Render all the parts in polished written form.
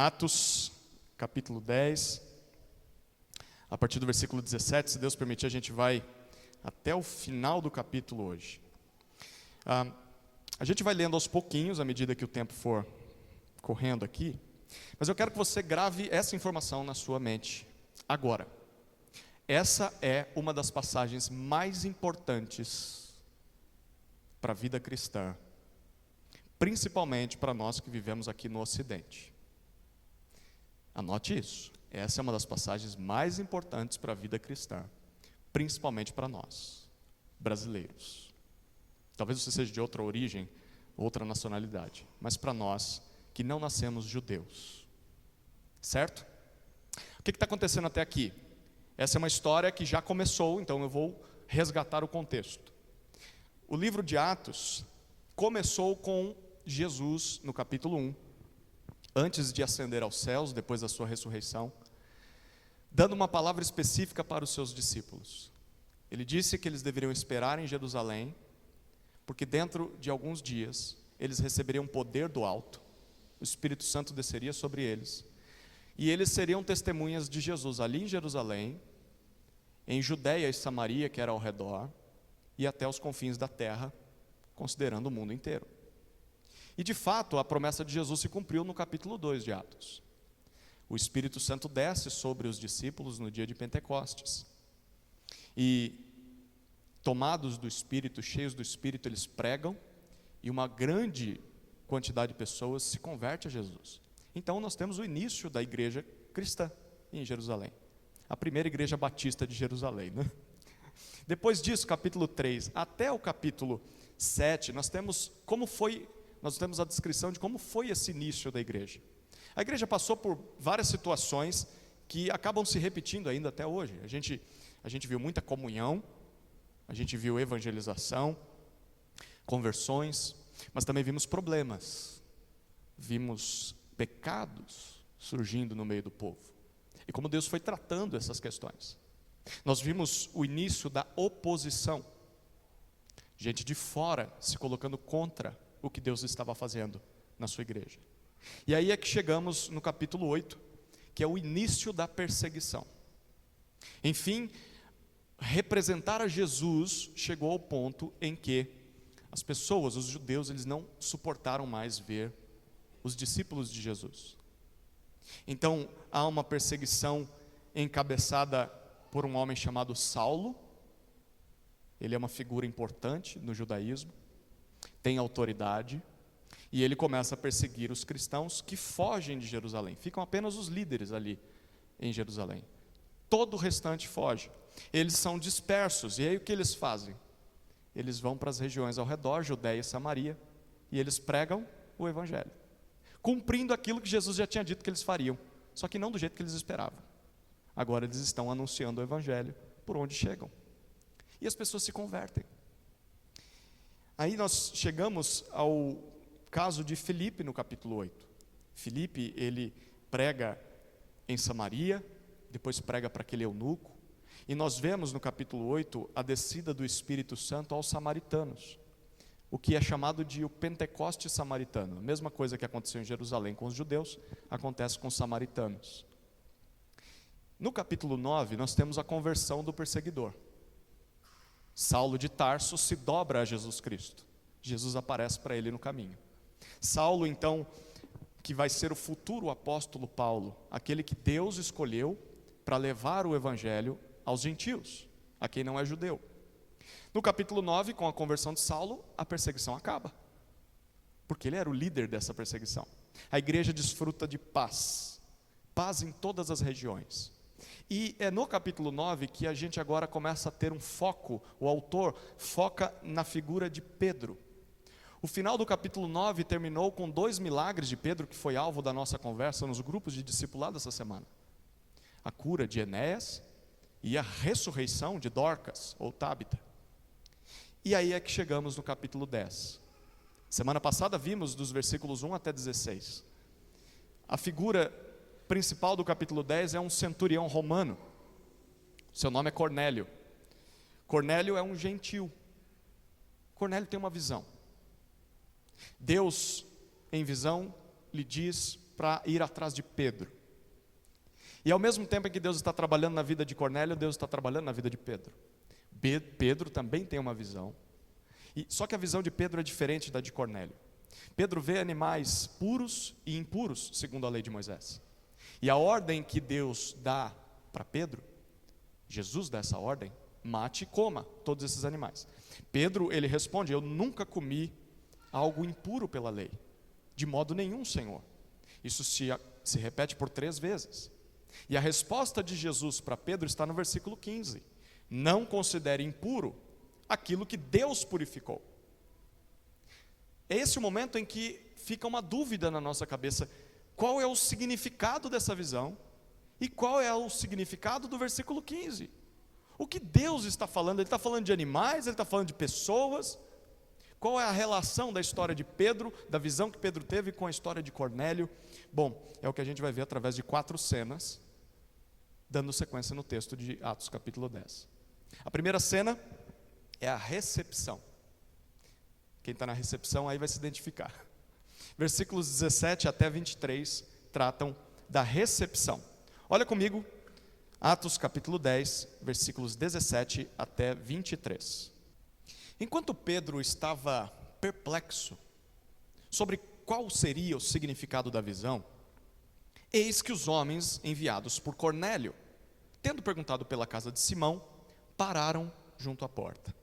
Atos, capítulo 10, a partir do versículo 17, se Deus permitir, a gente vai até o final do capítulo hoje. A gente vai lendo aos pouquinhos, à medida que o tempo for correndo aqui, mas eu quero que você grave essa informação na sua mente agora. Essa é uma das passagens mais importantes para a vida cristã, principalmente para nós que vivemos aqui no Ocidente. Anote isso. Essa é uma das passagens mais importantes para a vida cristã, principalmente para nós, brasileiros. Talvez você seja de outra origem, outra nacionalidade, mas para nós que não nascemos judeus. Certo? O que está acontecendo até aqui? Essa é uma história que já começou, então eu vou resgatar o contexto. O livro de Atos começou com Jesus no capítulo 1, antes de ascender aos céus, depois da sua ressurreição, dando uma palavra específica para os seus discípulos. Ele disse que eles deveriam esperar em Jerusalém, porque dentro de alguns dias eles receberiam poder do alto, o Espírito Santo desceria sobre eles, e eles seriam testemunhas de Jesus ali em Jerusalém, em Judeia e Samaria, que era ao redor, e até os confins da terra, considerando o mundo inteiro. E de fato, a promessa de Jesus se cumpriu no capítulo 2 de Atos. O Espírito Santo desce sobre os discípulos no dia de Pentecostes. E, tomados do Espírito, cheios do Espírito, eles pregam, e uma grande quantidade de pessoas se converte a Jesus. Então nós temos o início da igreja cristã em Jerusalém. A primeira igreja batista de Jerusalém, né? Depois disso, capítulo 3 até o capítulo 7, nós temos a descrição de como foi esse início da igreja. A igreja passou por várias situações que acabam se repetindo ainda até hoje. A gente viu muita comunhão, a gente viu evangelização, conversões, mas também vimos problemas, vimos pecados surgindo no meio do povo. E como Deus foi tratando essas questões. Nós vimos o início da oposição, gente de fora se colocando contra o que Deus estava fazendo na sua igreja. E aí é que chegamos no capítulo 8, que é o início da perseguição. Enfim, representar a Jesus chegou ao ponto em que as pessoas, os judeus, eles não suportaram mais ver os discípulos de Jesus. Então, há uma perseguição encabeçada por um homem chamado Saulo. Ele é uma figura importante no judaísmo, tem autoridade, e ele começa a perseguir os cristãos que fogem de Jerusalém. Ficam apenas os líderes ali em Jerusalém. Todo o restante foge. Eles são dispersos, e aí o que eles fazem? Eles vão para as regiões ao redor, Judeia e Samaria, e eles pregam o evangelho, cumprindo aquilo que Jesus já tinha dito que eles fariam, só que não do jeito que eles esperavam. Agora eles estão anunciando o evangelho por onde chegam, e as pessoas se convertem. Aí nós chegamos ao caso de Filipe no capítulo 8. Filipe, ele prega em Samaria, depois prega para aquele eunuco, e nós vemos no capítulo 8 a descida do Espírito Santo aos samaritanos, o que é chamado de o Pentecoste samaritano. A mesma coisa que aconteceu em Jerusalém com os judeus, acontece com os samaritanos. No capítulo 9, nós temos a conversão do perseguidor. Saulo de Tarso se dobra a Jesus Cristo. Jesus aparece para ele no caminho. Saulo, então, que vai ser o futuro apóstolo Paulo, aquele que Deus escolheu para levar o evangelho aos gentios, a quem não é judeu. No capítulo 9, com a conversão de Saulo, a perseguição acaba, porque ele era o líder dessa perseguição. A igreja desfruta de paz em todas as regiões. E é no capítulo 9 que a gente agora começa a ter um foco, o autor foca na figura de Pedro. O final do capítulo 9 terminou com 2 milagres de Pedro, que foi alvo da nossa conversa nos grupos de discipulado essa semana. A cura de Enéas e a ressurreição de Dorcas, ou Tábita. E aí é que chegamos no capítulo 10. Semana passada vimos dos versículos 1 até 16. A figura principal do capítulo 10 é um centurião romano. Seu nome é Cornélio. Cornélio é um gentil. Cornélio tem uma visão. Deus, em visão, lhe diz para ir atrás de Pedro. E ao mesmo tempo em que Deus está trabalhando na vida de Cornélio, Deus está trabalhando na vida de Pedro. Pedro também tem uma visão, só que a visão de Pedro é diferente da de Cornélio. Pedro vê animais puros e impuros, segundo a lei de Moisés. E a ordem que Deus dá para Pedro, Jesus dá essa ordem: mate e coma todos esses animais. Pedro, ele responde: eu nunca comi algo impuro pela lei, de modo nenhum, Senhor. Isso se repete por 3 vezes. E a resposta de Jesus para Pedro está no versículo 15: não considere impuro aquilo que Deus purificou. É esse o momento em que fica uma dúvida na nossa cabeça: qual é o significado dessa visão e qual é o significado do versículo 15? O que Deus está falando? Ele está falando de animais? Ele está falando de pessoas? Qual é a relação da história de Pedro, da visão que Pedro teve, com a história de Cornélio? Bom, é o que a gente vai ver através de 4 cenas, dando sequência no texto de Atos capítulo 10. A primeira cena é a recepção. Quem está na recepção aí vai se identificar. Versículos 17 até 23 tratam da recepção. Olha comigo, Atos capítulo 10, versículos 17 até 23. Enquanto Pedro estava perplexo sobre qual seria o significado da visão, eis que os homens enviados por Cornélio, tendo perguntado pela casa de Simão, pararam junto à porta.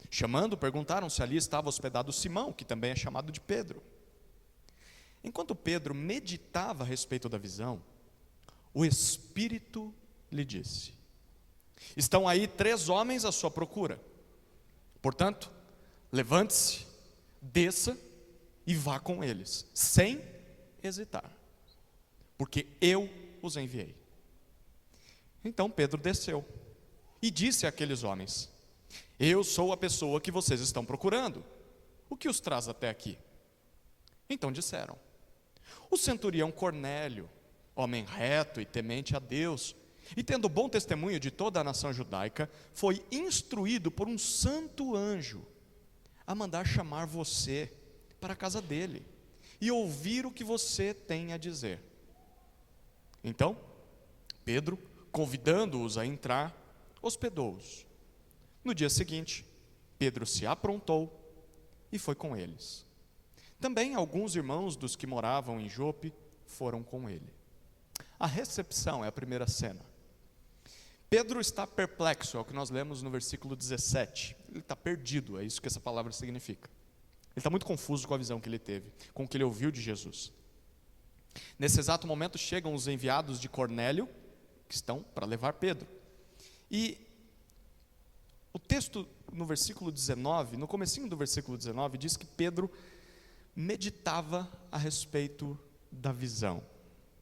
Chamando, perguntaram se ali estava hospedado Simão, que também é chamado de Pedro. Enquanto Pedro meditava a respeito da visão, o Espírito lhe disse: estão aí 3 homens à sua procura. Portanto, levante-se, desça e vá com eles, sem hesitar, porque eu os enviei. Então Pedro desceu e disse àqueles homens: eu sou a pessoa que vocês estão procurando. O que os traz até aqui? Então disseram: o centurião Cornélio, homem reto e temente a Deus, e tendo bom testemunho de toda a nação judaica, foi instruído por um santo anjo a mandar chamar você para a casa dele e ouvir o que você tem a dizer. Então Pedro, convidando-os a entrar, hospedou-os. No dia seguinte, Pedro se aprontou e foi com eles. Também alguns irmãos dos que moravam em Jope foram com ele. A recepção é a primeira cena. Pedro está perplexo, é o que nós lemos no versículo 17. Ele está perdido, é isso que essa palavra significa. Ele está muito confuso com a visão que ele teve, com o que ele ouviu de Jesus. Nesse exato momento chegam os enviados de Cornélio, que estão para levar Pedro. E o texto no versículo 19, no comecinho do versículo 19, diz que Pedro meditava a respeito da visão.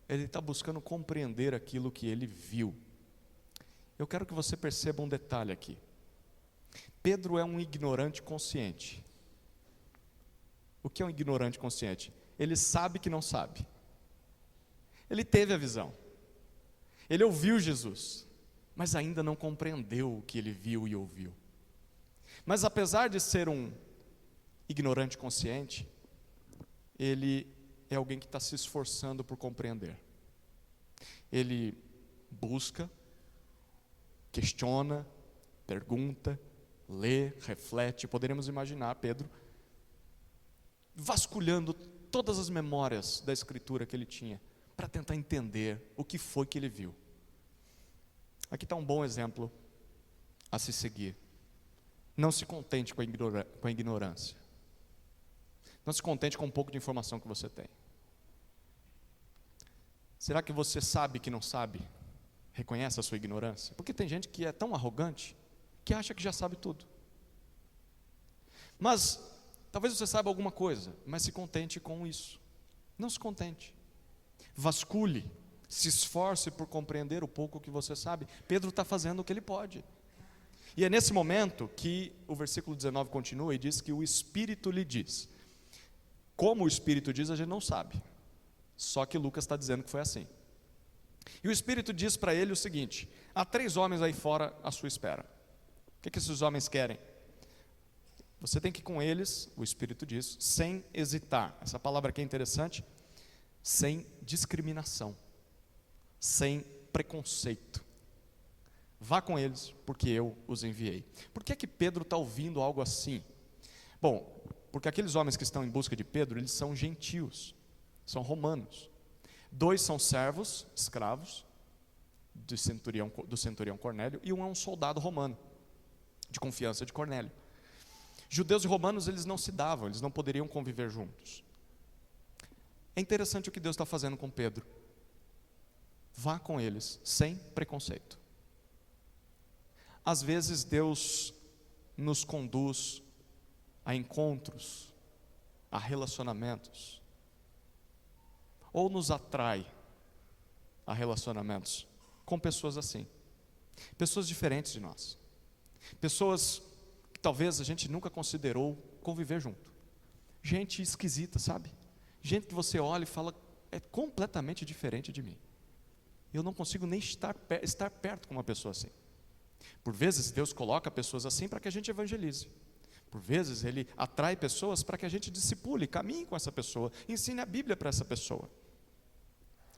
Ele está buscando compreender aquilo que ele viu. Eu quero que você perceba um detalhe aqui. Pedro é um ignorante consciente. O que é um ignorante consciente? Ele sabe que não sabe. Ele teve a visão. Ele ouviu Jesus, mas ainda não compreendeu o que ele viu e ouviu. Mas apesar de ser um ignorante consciente, ele é alguém que está se esforçando por compreender. Ele busca, questiona, pergunta, lê, reflete. Poderíamos imaginar Pedro vasculhando todas as memórias da Escritura que ele tinha, para tentar entender o que foi que ele viu. Aqui está um bom exemplo a se seguir. Não se contente com a ignorância. Não se contente com um pouco de informação que você tem. Será que você sabe que não sabe? Reconhece a sua ignorância? Porque tem gente que é tão arrogante que acha que já sabe tudo. Mas talvez você saiba alguma coisa, mas se contente com isso. Não se contente. Vasculhe, se esforce por compreender o pouco que você sabe. Pedro está fazendo o que ele pode. E é nesse momento que o versículo 19 continua e diz que o Espírito lhe diz. Como o Espírito diz, a gente não sabe. Só que Lucas está dizendo que foi assim. E o Espírito diz para ele o seguinte: há 3 homens aí fora à sua espera. O que esses homens querem? Você tem que ir com eles, o Espírito diz, sem hesitar. Essa palavra aqui é interessante. sem discriminação, sem preconceito. Vá com eles, porque eu os enviei. Por que é que Pedro está ouvindo algo assim? Bom, porque aqueles homens que estão em busca de Pedro, eles são gentios, são romanos. 2 são servos, escravos, do centurião Cornélio, e um é um soldado romano, de confiança de Cornélio. Judeus e romanos, eles não se davam, eles não poderiam conviver juntos. É interessante o que Deus está fazendo com Pedro. Vá com eles, sem preconceito. Às vezes Deus nos conduz a encontros, a relacionamentos, ou nos atrai a relacionamentos com pessoas assim, pessoas diferentes de nós, pessoas que talvez a gente nunca considerou conviver junto, gente esquisita, sabe? Gente que você olha e fala, é completamente diferente de mim, eu não consigo nem estar perto com uma pessoa assim. Por vezes Deus coloca pessoas assim para que a gente evangelize. Por vezes Ele atrai pessoas para que a gente discipule, caminhe com essa pessoa, ensine a Bíblia para essa pessoa.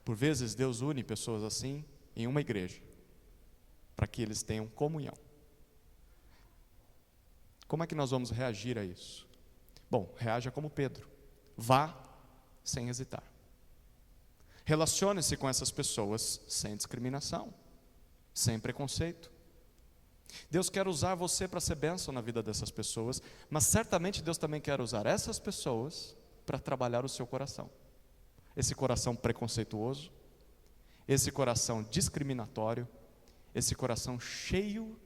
Por vezes Deus une pessoas assim em uma igreja, para que eles tenham comunhão. Como é que nós vamos reagir a isso? Bom, reaja como Pedro. Vá sem hesitar. Relacione-se com essas pessoas sem discriminação, sem preconceito. Deus quer usar você para ser bênção na vida dessas pessoas, mas certamente Deus também quer usar essas pessoas para trabalhar o seu coração. Esse coração preconceituoso, esse coração discriminatório, esse coração cheio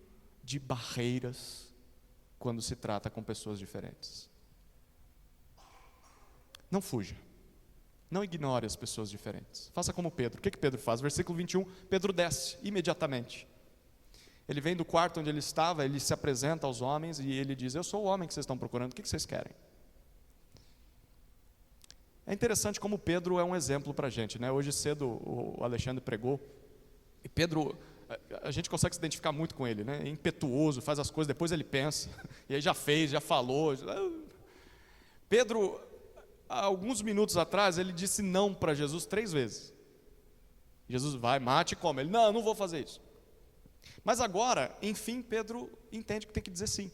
de barreiras quando se trata com pessoas diferentes. Não fuja, não ignore as pessoas diferentes. Faça como Pedro. O que Pedro faz? Versículo 21, Pedro desce imediatamente. Ele vem do quarto onde ele estava, ele se apresenta aos homens e ele diz, eu sou o homem que vocês estão procurando, o que vocês querem? É interessante como Pedro é um exemplo para a gente, né? Hoje cedo o Alexandre pregou, e Pedro, a gente consegue se identificar muito com ele, né? É impetuoso, faz as coisas, depois ele pensa, e aí já fez, já falou. Pedro, há alguns minutos atrás, ele disse não para Jesus 3 vezes. Jesus vai, mate e come. Ele, não vou fazer isso. Mas agora, enfim, Pedro entende que tem que dizer sim.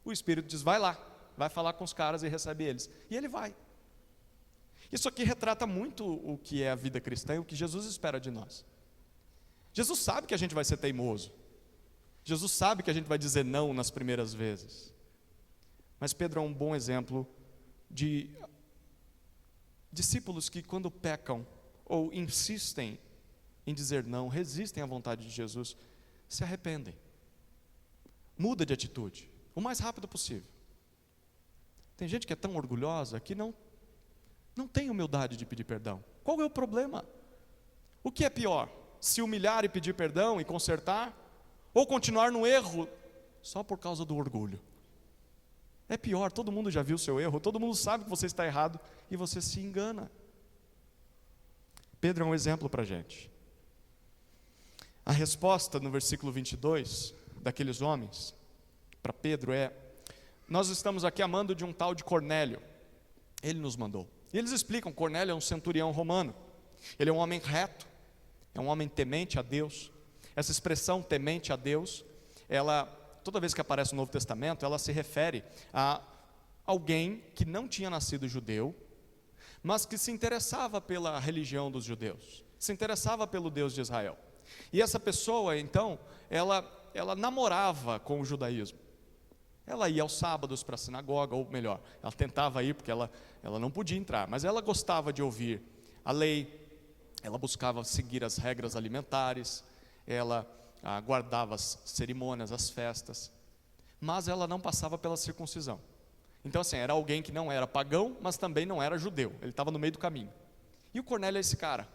O Espírito diz, vai lá, vai falar com os caras e recebe eles. E ele vai. Isso aqui retrata muito o que é a vida cristã e o que Jesus espera de nós. Jesus sabe que a gente vai ser teimoso. Jesus sabe que a gente vai dizer não nas primeiras vezes. Mas Pedro é um bom exemplo de discípulos que quando pecam ou insistem em dizer não, resistem à vontade de Jesus, se arrependem, muda de atitude, o mais rápido possível. Tem gente que é tão orgulhosa que não tem humildade de pedir perdão. Qual é o problema? O que é pior? Se humilhar e pedir perdão e consertar? Ou continuar no erro só por causa do orgulho? É pior, todo mundo já viu o seu erro, todo mundo sabe que você está errado e você se engana. Pedro é um exemplo para a gente. A resposta no versículo 22 daqueles homens para Pedro é: nós estamos aqui amando de um tal de Cornélio, ele nos mandou. E eles explicam, Cornélio é um centurião romano, ele é um homem reto, é um homem temente a Deus. Essa expressão temente a Deus, ela, toda vez que aparece no Novo Testamento, ela se refere a alguém que não tinha nascido judeu, mas que se interessava pela religião dos judeus, se interessava pelo Deus de Israel. E essa pessoa, então, ela namorava com o judaísmo. Ela ia aos sábados para a sinagoga, ou melhor, ela tentava ir porque ela não podia entrar, mas ela gostava de ouvir a lei, ela buscava seguir as regras alimentares, ela guardava as cerimônias, as festas, mas ela não passava pela circuncisão. Então assim, era alguém que não era pagão, mas também não era judeu, ele estava no meio do caminho. E o Cornélio é esse cara.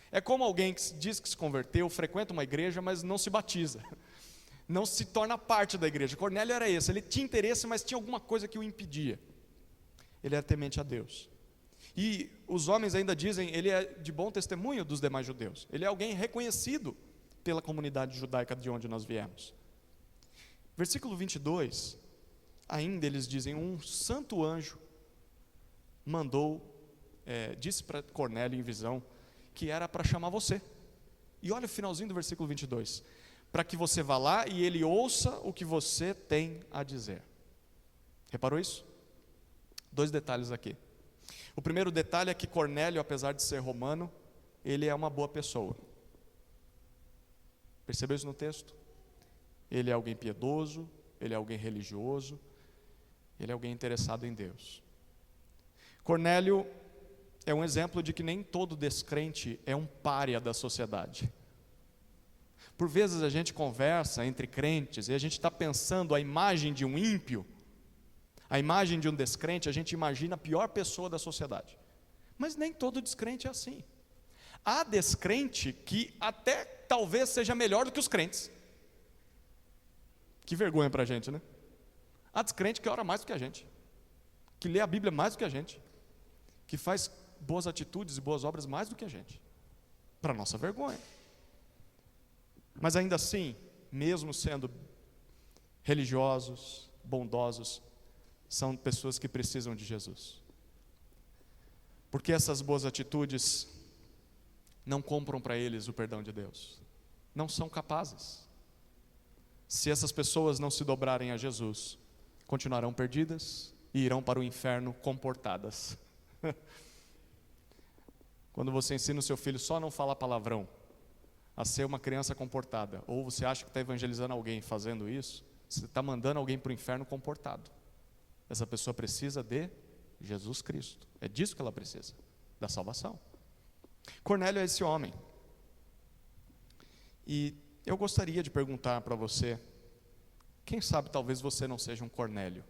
É como alguém que diz que se converteu, frequenta uma igreja, mas não se batiza, não se torna parte da igreja. Cornélio era esse, ele tinha interesse, mas tinha alguma coisa que o impedia. Ele era temente a Deus. E os homens ainda dizem, ele é de bom testemunho dos demais judeus. Ele é alguém reconhecido pela comunidade judaica de onde nós viemos. Versículo 22, ainda eles dizem, um santo anjo mandou disse para Cornélio em visão que era para chamar você. E olha o finalzinho do versículo 22. Para que você vá lá e ele ouça o que você tem a dizer. Reparou isso? 2 detalhes aqui. O primeiro detalhe é que Cornélio, apesar de ser romano, ele é uma boa pessoa. Percebeu isso no texto? Ele é alguém piedoso, ele é alguém religioso, ele é alguém interessado em Deus. Cornélio é um exemplo de que nem todo descrente é um pária da sociedade. Por vezes a gente conversa entre crentes e a gente está pensando a imagem de um ímpio, a imagem de um descrente, a gente imagina a pior pessoa da sociedade. Mas nem todo descrente é assim. Há descrente que até talvez seja melhor do que os crentes. Que vergonha para a gente, né? Há descrente que ora mais do que a gente, que lê a Bíblia mais do que a gente, que faz boas atitudes e boas obras mais do que a gente, para nossa vergonha. Mas ainda assim, mesmo sendo religiosos, bondosos, são pessoas que precisam de Jesus. Porque essas boas atitudes não compram para eles o perdão de Deus. Não são capazes. Se essas pessoas não se dobrarem a Jesus, continuarão perdidas e irão para o inferno comportadas. Quando você ensina o seu filho só a não falar palavrão, a ser uma criança comportada, ou você acha que está evangelizando alguém fazendo isso, você está mandando alguém para o inferno comportado. Essa pessoa precisa de Jesus Cristo. É disso que ela precisa, da salvação. Cornélio é esse homem. E eu gostaria de perguntar para você, quem sabe talvez você não seja um Cornélio?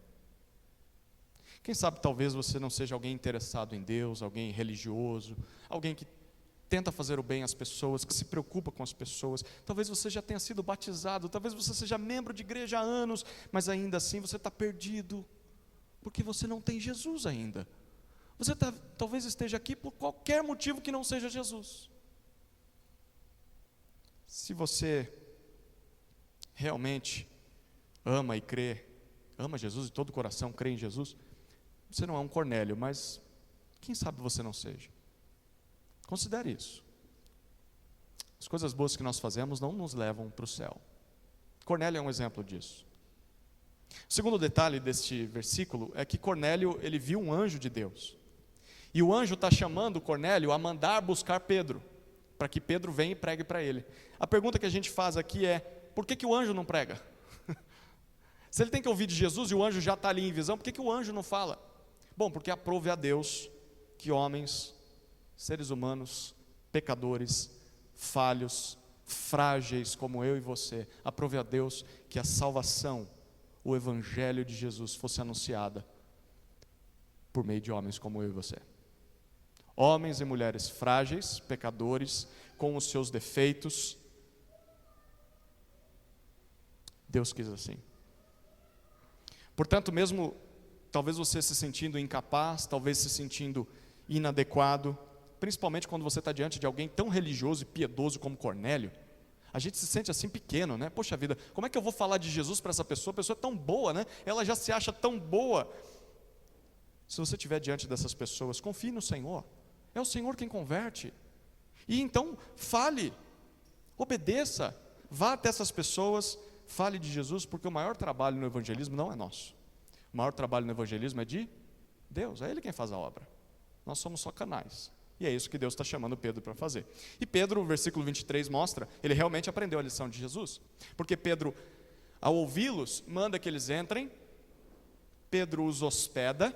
Quem sabe talvez você não seja alguém interessado em Deus, alguém religioso, alguém que tenta fazer o bem às pessoas, que se preocupa com as pessoas. Talvez você já tenha sido batizado, talvez você seja membro de igreja há anos, mas ainda assim você está perdido, porque você não tem Jesus ainda. Você talvez esteja aqui por qualquer motivo que não seja Jesus. Se você realmente ama e crê, ama Jesus de todo o coração, crê em Jesus, você não é um Cornélio, mas quem sabe você não seja. Considere isso. As coisas boas que nós fazemos não nos levam para o céu. Cornélio é um exemplo disso. O segundo detalhe deste versículo é que Cornélio, ele viu um anjo de Deus. E o anjo está chamando Cornélio a mandar buscar Pedro, para que Pedro venha e pregue para ele. A pergunta que a gente faz aqui é, por que o anjo não prega? Se ele tem que ouvir de Jesus e o anjo já está ali em visão, por que o anjo não fala? Bom, porque aprove a Deus que homens, seres humanos, pecadores, falhos, frágeis como eu e você, aprove a Deus que a salvação, o evangelho de Jesus fosse anunciada por meio de homens como eu e você. Homens e mulheres frágeis, pecadores, com os seus defeitos. Deus quis assim. Portanto, mesmo talvez você se sentindo incapaz, talvez se sentindo inadequado, principalmente quando você está diante de alguém tão religioso e piedoso como Cornélio, a gente se sente assim pequeno, né? Poxa vida, como é que eu vou falar de Jesus para essa pessoa? A pessoa é tão boa, né? Ela já se acha tão boa. Se você estiver diante dessas pessoas, confie no Senhor. É o Senhor quem converte. E então, fale, obedeça, vá até essas pessoas, fale de Jesus, porque o maior trabalho no evangelismo não é nosso. O maior trabalho no evangelismo é de Deus, é Ele quem faz a obra. Nós somos só canais. E é isso que Deus está chamando Pedro para fazer. E Pedro, o versículo 23 mostra, ele realmente aprendeu a lição de Jesus. Porque Pedro, ao ouvi-los, manda que eles entrem, Pedro os hospeda,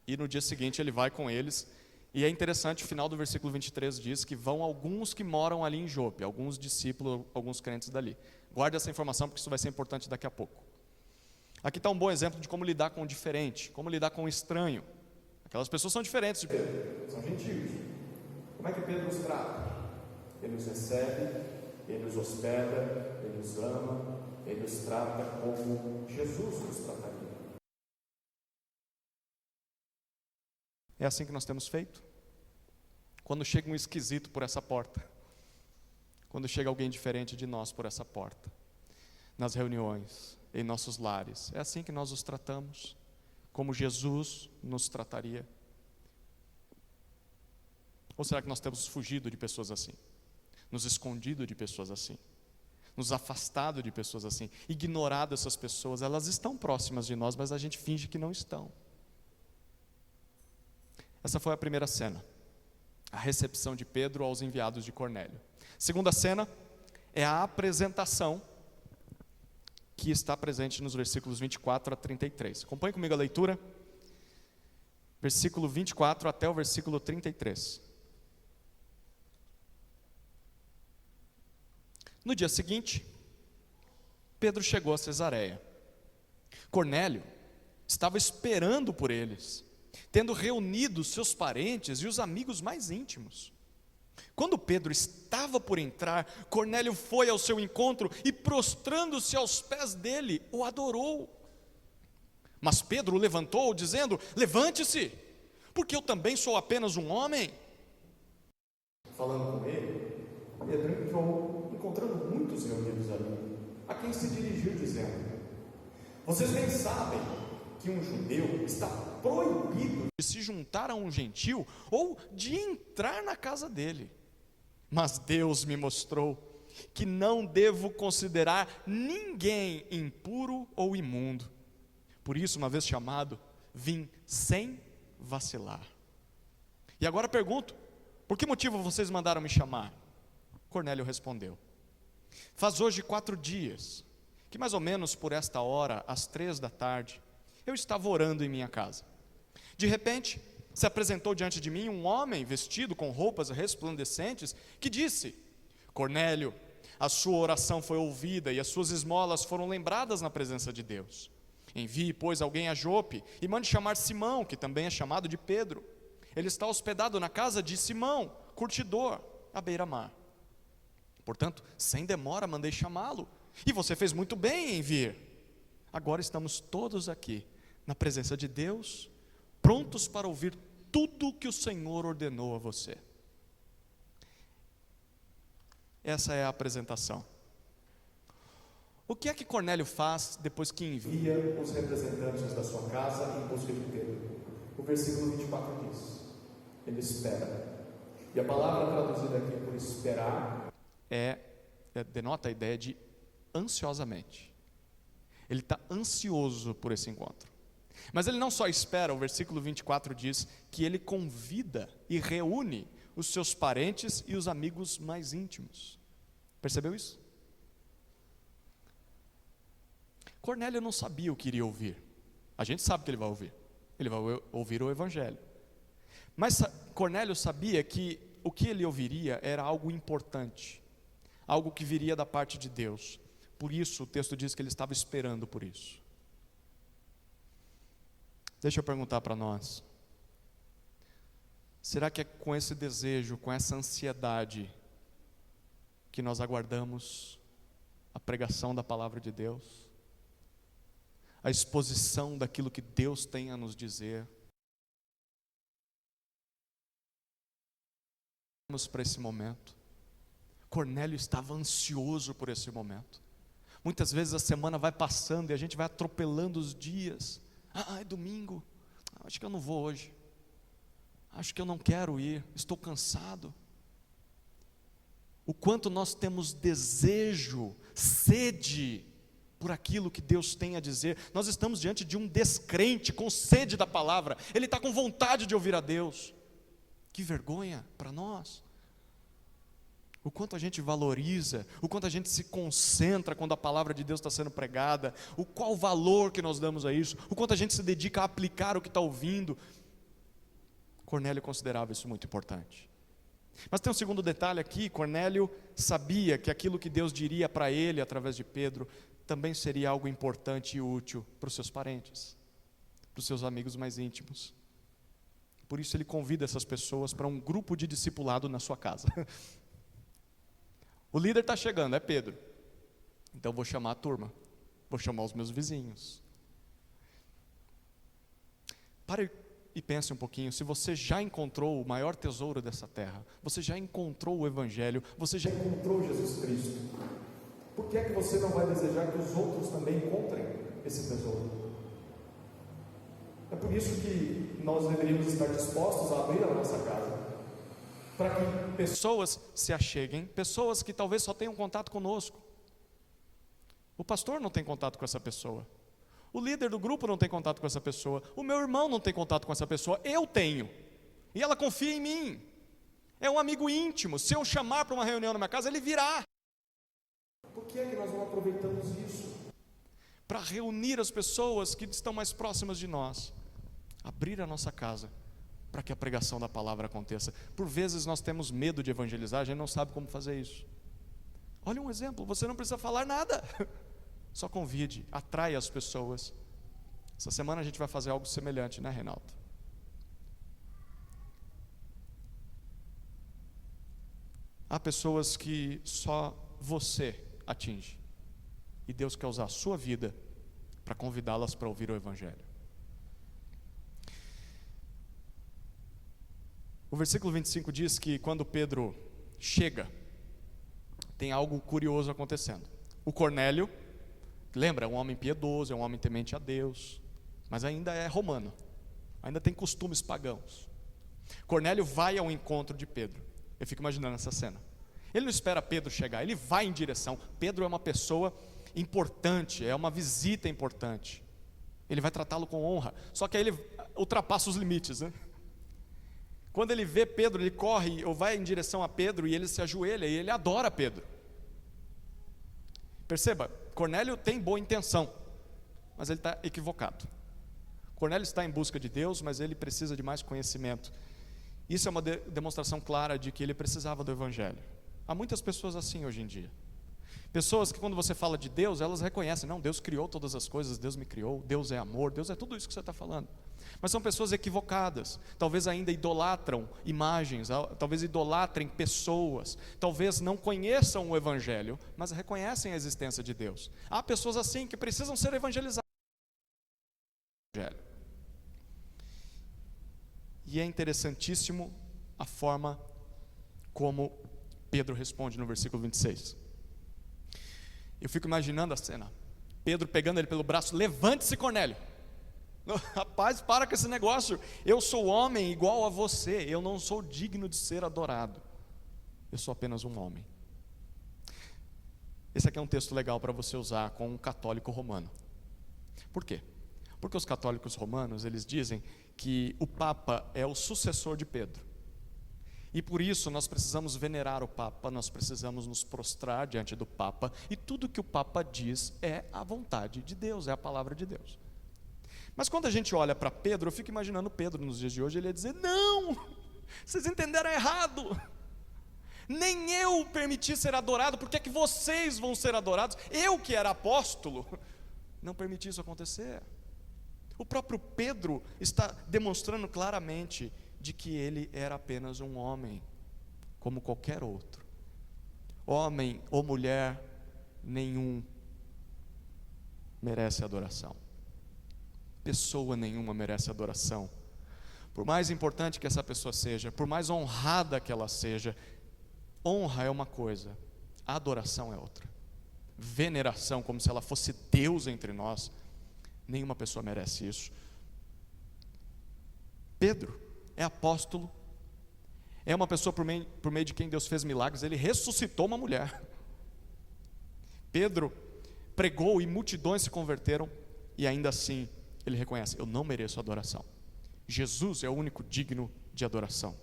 e no dia seguinte ele vai com eles. E é interessante, o final do versículo 23 diz que vão alguns que moram ali em Jope, alguns discípulos, alguns crentes dali. Guarde essa informação porque isso vai ser importante daqui a pouco. Aqui está um bom exemplo de como lidar com o diferente, como lidar com o estranho. Aquelas pessoas são diferentes de Pedro, são gentios. Como é que Pedro os trata? Ele os recebe, ele os hospeda, ele os ama, ele os trata como Jesus os trataria. É assim que nós temos feito. Quando chega um esquisito por essa porta, quando chega alguém diferente de nós por essa porta, nas reuniões, em nossos lares, é assim que nós os tratamos, como Jesus nos trataria. Ou será que nós temos fugido de pessoas assim? Nos escondido de pessoas assim? Nos afastado de pessoas assim? Ignorado essas pessoas? Elas estão próximas de nós, mas a gente finge que não estão. Essa foi a primeira cena. A recepção de Pedro aos enviados de Cornélio. Segunda cena é a apresentação, que está presente nos versículos 24 a 33. Acompanhe comigo a leitura. Versículo 24 até o versículo 33. No dia seguinte, Pedro chegou a Cesareia. Cornélio estava esperando por eles, tendo reunido seus parentes e os amigos mais íntimos. Quando Pedro estava por entrar, Cornélio foi ao seu encontro e, prostrando-se aos pés dele, o adorou. Mas Pedro o levantou, dizendo: levante-se, porque eu também sou apenas um homem. Falando com ele, Pedro entrou, encontrando muitos reunidos ali, a quem se dirigiu, dizendo: vocês bem sabem que um judeu está proibido de se juntar a um gentil ou de entrar na casa dele. Mas Deus me mostrou que não devo considerar ninguém impuro ou imundo. Por isso, uma vez chamado, vim sem vacilar. E agora pergunto: por que motivo vocês mandaram me chamar? Cornélio respondeu: faz hoje 4 dias que mais ou menos por esta hora, às 3 da tarde, eu estava orando em minha casa. De repente, se apresentou diante de mim um homem vestido com roupas resplandecentes, que disse: Cornélio, a sua oração foi ouvida e as suas esmolas foram lembradas na presença de Deus. Envie, pois, alguém a Jope e mande chamar Simão, que também é chamado de Pedro. Ele está hospedado na casa de Simão, curtidor, à beira-mar. Portanto, sem demora mandei chamá-lo, e você fez muito bem em vir. Agora estamos todos aqui, na presença de Deus, prontos para ouvir tudo o que o Senhor ordenou a você. Essa é a apresentação. O que é que Cornélio faz depois que envia os representantes da sua casa em busca de Pedro? O versículo 24 diz: ele espera. E a palavra traduzida aqui por esperar denota a ideia de ansiosamente. Ele está ansioso por esse encontro. Mas ele não só espera, o versículo 24 diz que ele convida e reúne os seus parentes e os amigos mais íntimos. Percebeu isso? Cornélio não sabia o que iria ouvir. A gente sabe que ele vai ouvir. Ele vai ouvir o Evangelho. Mas Cornélio sabia que o que ele ouviria era algo importante, algo que viria da parte de Deus. Por isso o texto diz que ele estava esperando por isso. Deixa eu perguntar para nós: será que é com esse desejo, com essa ansiedade, que nós aguardamos a pregação da palavra de Deus? A exposição daquilo que Deus tem a nos dizer? Vamos para esse momento. Cornélio estava ansioso por esse momento. Muitas vezes a semana vai passando e a gente vai atropelando os dias. É domingo, acho que eu não vou hoje, acho que eu não quero ir, estou cansado. O quanto nós temos desejo, sede por aquilo que Deus tem a dizer. Nós estamos diante de um descrente com sede da palavra, ele está com vontade de ouvir a Deus. Que vergonha para nós. O quanto a gente valoriza, o quanto a gente se concentra quando a palavra de Deus está sendo pregada, qual valor que nós damos a isso, o quanto a gente se dedica a aplicar o que está ouvindo. Cornélio considerava isso muito importante. Mas tem um segundo detalhe aqui: Cornélio sabia que aquilo que Deus diria para ele através de Pedro também seria algo importante e útil para os seus parentes, para os seus amigos mais íntimos. Por isso ele convida essas pessoas para um grupo de discipulado na sua casa. O líder está chegando, é Pedro. Então vou chamar a turma, vou chamar os meus vizinhos. Pare e pense um pouquinho. Se você já encontrou o maior tesouro dessa terra, você já encontrou o Evangelho, você já encontrou Jesus Cristo, por que é que você não vai desejar que os outros também encontrem esse tesouro? É por isso que nós deveríamos estar dispostos a abrir a nossa casa, para que pessoas se acheguem, pessoas que talvez só tenham contato conosco. O pastor não tem contato com essa pessoa, o líder do grupo não tem contato com essa pessoa, o meu irmão não tem contato com essa pessoa, eu tenho, e ela confia em mim, é um amigo íntimo. Se eu chamar para uma reunião na minha casa, ele virá. Por que é que nós não aproveitamos isso? Para reunir as pessoas que estão mais próximas de nós, abrir a nossa casa, para que a pregação da palavra aconteça. Por vezes nós temos medo de evangelizar, a gente não sabe como fazer isso. Olha um exemplo, você não precisa falar nada, só convide, atraia as pessoas. Essa semana a gente vai fazer algo semelhante, né, Reinaldo? Há pessoas que só você atinge, e Deus quer usar a sua vida para convidá-las para ouvir o Evangelho. O versículo 25 diz que quando Pedro chega, tem algo curioso acontecendo. O Cornélio, lembra, é um homem piedoso, é um homem temente a Deus, mas ainda é romano, ainda tem costumes pagãos. Cornélio vai ao encontro de Pedro. Eu fico imaginando essa cena. Ele não espera Pedro chegar, ele vai em direção. Pedro é uma pessoa importante, é uma visita importante. Ele vai tratá-lo com honra, só que aí ele ultrapassa os limites, né? Quando ele vê Pedro, ele corre ou vai em direção a Pedro e ele se ajoelha e ele adora Pedro. Perceba, Cornélio tem boa intenção, mas ele está equivocado. Cornélio está em busca de Deus, mas ele precisa de mais conhecimento. Isso é uma demonstração clara de que ele precisava do Evangelho. Há muitas pessoas assim hoje em dia. Pessoas que quando você fala de Deus, elas reconhecem, não, Deus criou todas as coisas, Deus me criou, Deus é amor, Deus é tudo isso que você está falando. Mas são pessoas equivocadas, talvez ainda idolatram imagens, talvez idolatrem pessoas, talvez não conheçam o Evangelho, mas reconhecem a existência de Deus. Há pessoas assim que precisam ser evangelizadas. E é interessantíssimo a forma como Pedro responde no versículo 26. Eu fico imaginando a cena, Pedro pegando ele pelo braço, levante-se, Cornélio. Rapaz, para com esse negócio, eu sou homem igual a você, eu não sou digno de ser adorado, eu sou apenas um homem. Esse aqui é um texto legal para você usar com um católico romano. Por quê? Porque os católicos romanos, eles dizem que o Papa é o sucessor de Pedro, e por isso nós precisamos venerar o Papa, nós precisamos nos prostrar diante do Papa, e tudo que o Papa diz é a vontade de Deus, é a palavra de Deus. Mas quando a gente olha para Pedro, eu fico imaginando Pedro nos dias de hoje, ele ia dizer, não, vocês entenderam errado, nem eu permiti ser adorado, porque é que vocês vão ser adorados? Eu que era apóstolo, não permiti isso acontecer. O próprio Pedro está demonstrando claramente de que ele era apenas um homem, como qualquer outro. Homem ou mulher, nenhum merece adoração. Pessoa nenhuma merece adoração. Por mais importante que essa pessoa seja, por mais honrada que ela seja, honra é uma coisa, adoração é outra. Veneração, como se ela fosse Deus entre nós, nenhuma pessoa merece isso. Pedro é apóstolo, é uma pessoa por meio de quem Deus fez milagres, ele ressuscitou uma mulher. Pedro pregou e multidões se converteram, e ainda assim ele reconhece, eu não mereço adoração. Jesus é o único digno de adoração.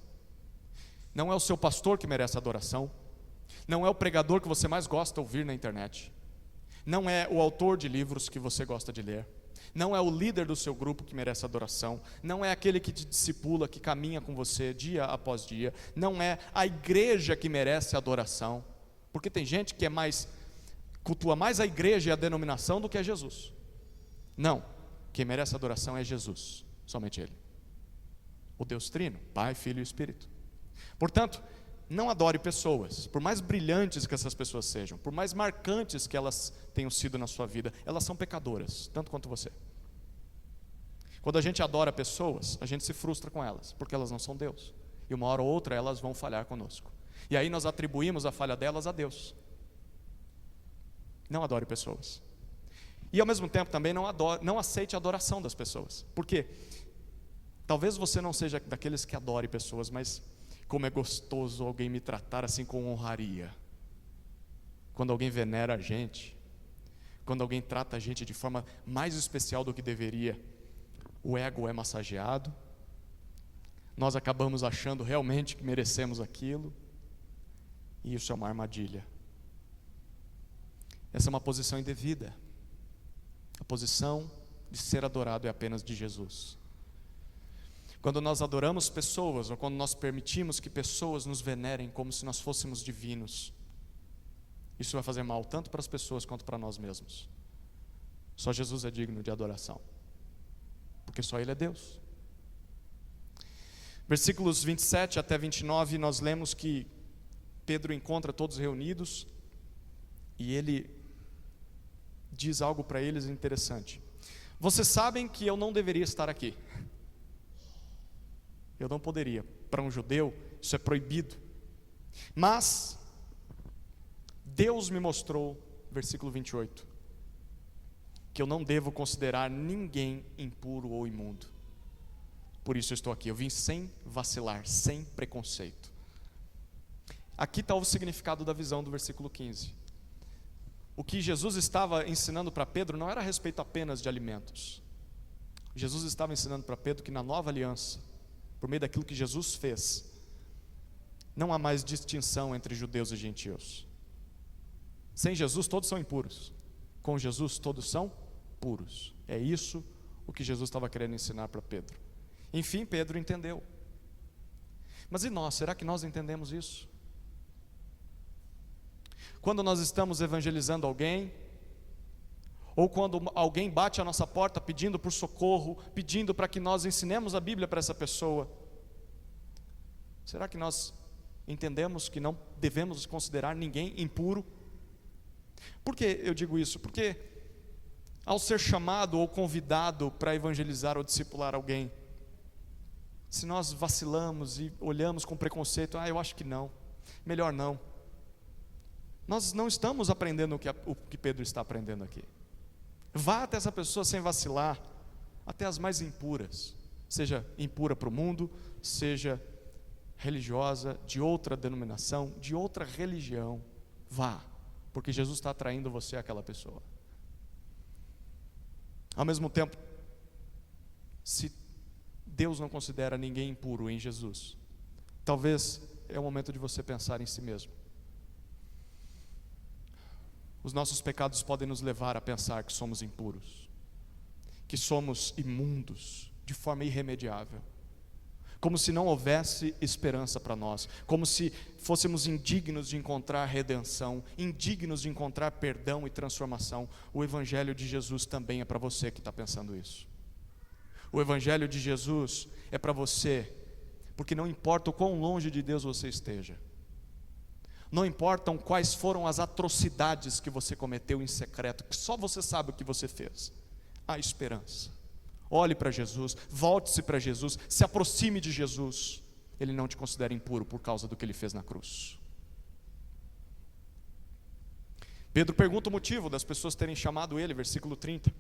Não é o seu pastor que merece adoração, não é o pregador que você mais gosta de ouvir na internet, não é o autor de livros que você gosta de ler, não é o líder do seu grupo que merece adoração, não é aquele que te discipula, que caminha com você dia após dia, não é a igreja que merece adoração, porque tem gente que cultua mais a igreja e a denominação do que a Jesus. Não, quem merece adoração é Jesus, somente Ele, o Deus Trino, Pai, Filho e Espírito. Portanto, não adore pessoas, por mais brilhantes que essas pessoas sejam, por mais marcantes que elas tenham sido na sua vida, elas são pecadoras, tanto quanto você. Quando a gente adora pessoas, a gente se frustra com elas, porque elas não são Deus, e uma hora ou outra elas vão falhar conosco, e aí nós atribuímos a falha delas a Deus. Não adore pessoas, e ao mesmo tempo também não aceite a adoração das pessoas, porque talvez você não seja daqueles que adore pessoas, mas Como é gostoso alguém me tratar assim com honraria. Quando alguém venera a gente, quando alguém trata a gente de forma mais especial do que deveria, o ego é massageado, nós acabamos achando realmente que merecemos aquilo, e isso é uma armadilha. Essa é uma posição indevida. A posição de ser adorado é apenas de Jesus. Quando nós adoramos pessoas, ou quando nós permitimos que pessoas nos venerem como se nós fôssemos divinos, isso vai fazer mal tanto para as pessoas quanto para nós mesmos. Só Jesus é digno de adoração, porque só Ele é Deus. Versículos 27 até 29, nós lemos que Pedro encontra todos reunidos e ele diz algo para eles interessante. Vocês sabem que eu não deveria estar aqui. Eu não poderia. Para um judeu, isso é proibido. Mas Deus me mostrou, versículo 28, que eu não devo considerar ninguém impuro ou imundo. Por isso eu estou aqui. Eu vim sem vacilar, sem preconceito. Aqui está o significado da visão do versículo 15. O que Jesus estava ensinando para Pedro não era a respeito apenas de alimentos. Jesus estava ensinando para Pedro que na nova aliança, por meio daquilo que Jesus fez, não há mais distinção entre judeus e gentios. Sem Jesus todos são impuros. Com Jesus todos são puros. É isso o que Jesus estava querendo ensinar para Pedro. Enfim, Pedro entendeu. Mas e nós? Será que nós entendemos isso? Quando nós estamos evangelizando alguém, ou quando alguém bate a nossa porta pedindo por socorro, pedindo para que nós ensinemos a Bíblia para essa pessoa, será que nós entendemos que não devemos considerar ninguém impuro? Por que eu digo isso? Porque ao ser chamado ou convidado para evangelizar ou discipular alguém, se nós vacilamos e olhamos com preconceito, eu acho que não, melhor não, nós não estamos aprendendo o que Pedro está aprendendo aqui. Vá até essa pessoa sem vacilar, até as mais impuras, seja impura para o mundo, seja religiosa, de outra denominação, de outra religião, vá, porque Jesus está atraindo você àquela pessoa. Ao mesmo tempo, se Deus não considera ninguém impuro em Jesus, talvez é o momento de você pensar em si mesmo. Os nossos pecados podem nos levar a pensar que somos impuros, que somos imundos de forma irremediável, como se não houvesse esperança para nós, como se fôssemos indignos de encontrar redenção, indignos de encontrar perdão e transformação. O Evangelho de Jesus também é para você que está pensando isso. O Evangelho de Jesus é para você, porque não importa o quão longe de Deus você esteja, não importam quais foram as atrocidades que você cometeu em secreto, que só você sabe o que você fez, há esperança. Olhe para Jesus, volte-se para Jesus, se aproxime de Jesus. Ele não te considera impuro por causa do que ele fez na cruz. Pedro pergunta o motivo das pessoas terem chamado ele, versículo 30.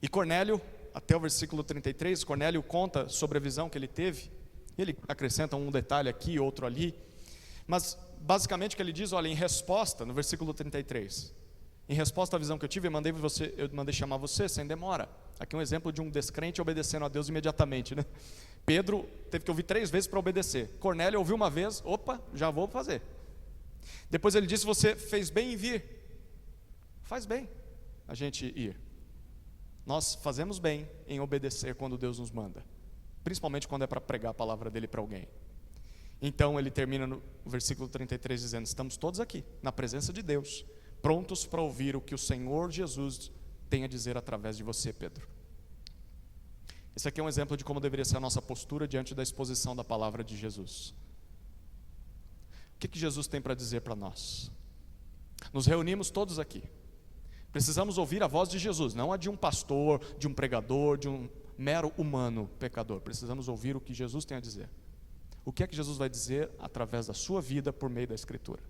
E Cornélio, até o versículo 33, Cornélio conta sobre a visão que ele teve. Ele acrescenta um detalhe aqui, outro ali. Mas basicamente o que ele diz, olha, em resposta, no versículo 33, em resposta à visão que eu tive, eu mandei chamar você sem demora. Aqui um exemplo de um descrente obedecendo a Deus imediatamente, né? Pedro teve que ouvir 3 vezes para obedecer. Cornélio ouviu uma vez, opa, já vou fazer. Depois ele disse, você fez bem em vir. Faz bem a gente ir. Nós fazemos bem em obedecer quando Deus nos manda, principalmente quando é para pregar a palavra dele para alguém. Então ele termina no versículo 33 dizendo, estamos todos aqui, na presença de Deus, prontos para ouvir o que o Senhor Jesus tem a dizer através de você, Pedro. Esse aqui é um exemplo de como deveria ser a nossa postura diante da exposição da palavra de Jesus. O que Jesus tem para dizer para nós? Nos reunimos todos aqui, precisamos ouvir a voz de Jesus, não a de um pastor, de um pregador, de um mero humano pecador. Precisamos ouvir o que Jesus tem a dizer. O que é que Jesus vai dizer através da sua vida por meio da Escritura?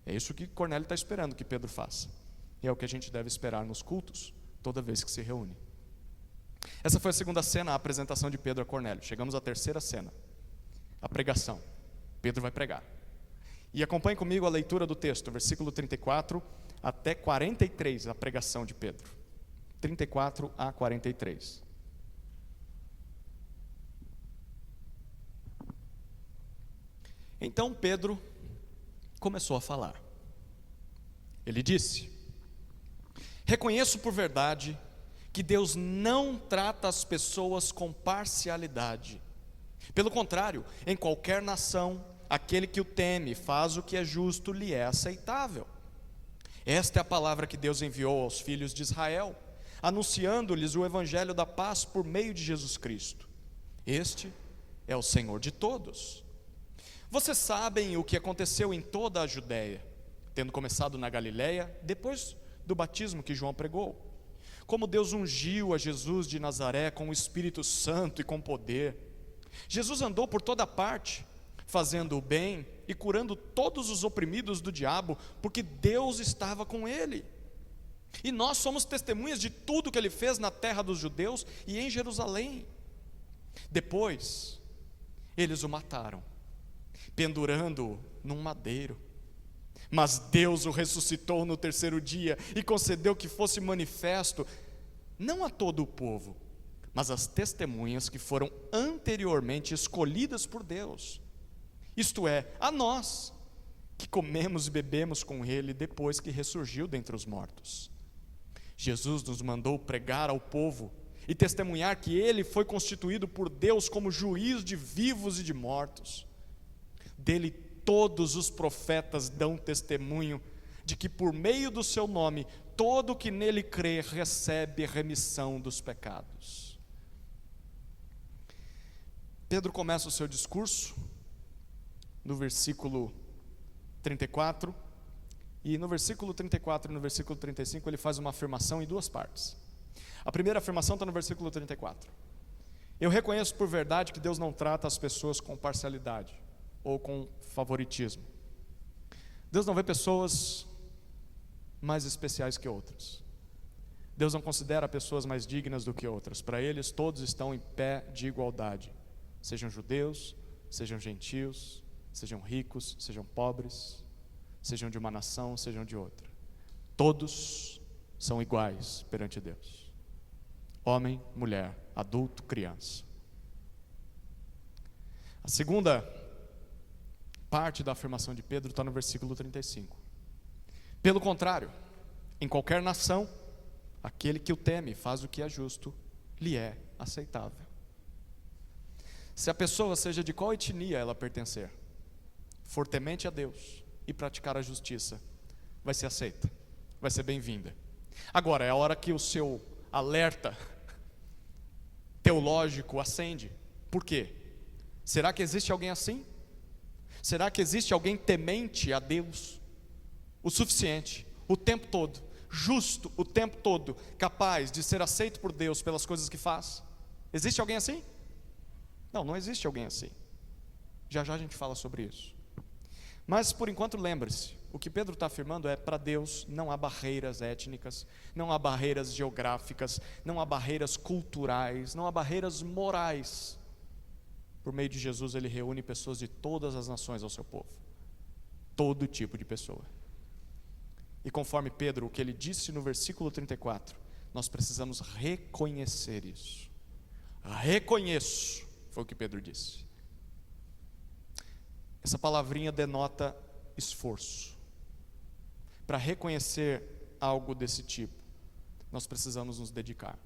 É isso que Cornélio está esperando que Pedro faça. E é o que a gente deve esperar nos cultos, toda vez que se reúne. Essa foi a segunda cena, a apresentação de Pedro a Cornélio. Chegamos à terceira cena. a pregação. Pedro vai pregar. E acompanhe comigo a leitura do texto, versículo 34 até 43, a pregação de Pedro. 34 a 43. Então Pedro começou a falar. Ele disse: reconheço por verdade que Deus não trata as pessoas com parcialidade. Pelo contrário, em qualquer nação, aquele que o teme, faz o que é justo, lhe é aceitável. Esta é a palavra que Deus enviou aos filhos de Israel, anunciando-lhes o evangelho da paz por meio de Jesus Cristo. Este é o Senhor de todos. Vocês sabem o que aconteceu em toda a Judéia, tendo começado na Galiléia, depois do batismo que João pregou. Como Deus ungiu a Jesus de Nazaré com o Espírito Santo e com poder. Jesus andou por toda parte, fazendo o bem e curando todos os oprimidos do diabo, porque Deus estava com ele. E nós somos testemunhas de tudo que ele fez na terra dos judeus e em Jerusalém. Depois, eles o mataram, pendurando-o num madeiro. Mas Deus o ressuscitou no terceiro dia e concedeu que fosse manifesto, não a todo o povo, mas às testemunhas que foram anteriormente escolhidas por Deus. Isto é, a nós, que comemos e bebemos com ele depois que ressurgiu dentre os mortos. Jesus nos mandou pregar ao povo e testemunhar que ele foi constituído por Deus como juiz de vivos e de mortos. Dele todos os profetas dão testemunho de que por meio do seu nome, todo que nele crê recebe remissão dos pecados. Pedro começa o seu discurso no versículo 34, e no versículo 34 e no versículo 35 ele faz uma afirmação em duas partes. A primeira afirmação está no versículo 34. Eu reconheço por verdade que Deus não trata as pessoas com parcialidade ou com favoritismo. Deus não vê pessoas mais especiais que outras. Deus não considera pessoas mais dignas do que outras. Para eles todos estão em pé de igualdade, sejam judeus, sejam gentios, sejam ricos, sejam pobres, sejam de uma nação, sejam de outra. Todos são iguais perante Deus. Homem, mulher, adulto, criança. A segunda parte da afirmação de Pedro está no versículo 35. Pelo contrário, em qualquer nação, aquele que o teme, faz o que é justo, lhe é aceitável. Se a pessoa, seja de qual etnia ela pertencer, for temente a Deus e praticar a justiça, vai ser aceita, vai ser bem-vinda. Agora, é a hora que o seu alerta teológico acende. Por quê? Será que existe alguém assim? Será que existe alguém temente a Deus o suficiente, o tempo todo, justo o tempo todo, capaz de ser aceito por Deus pelas coisas que faz? Existe alguém assim? Não, não existe alguém assim. Já já a gente fala sobre isso. Mas por enquanto lembre-se, o que Pedro está afirmando é: para Deus não há barreiras étnicas, não há barreiras geográficas, não há barreiras culturais, não há barreiras morais. Por meio de Jesus ele reúne pessoas de todas as nações ao seu povo, todo tipo de pessoa. E conforme Pedro, o que ele disse no versículo 34, nós precisamos reconhecer isso. Reconheço, foi o que Pedro disse. Essa palavrinha denota esforço. Para reconhecer algo desse tipo, nós precisamos nos dedicar.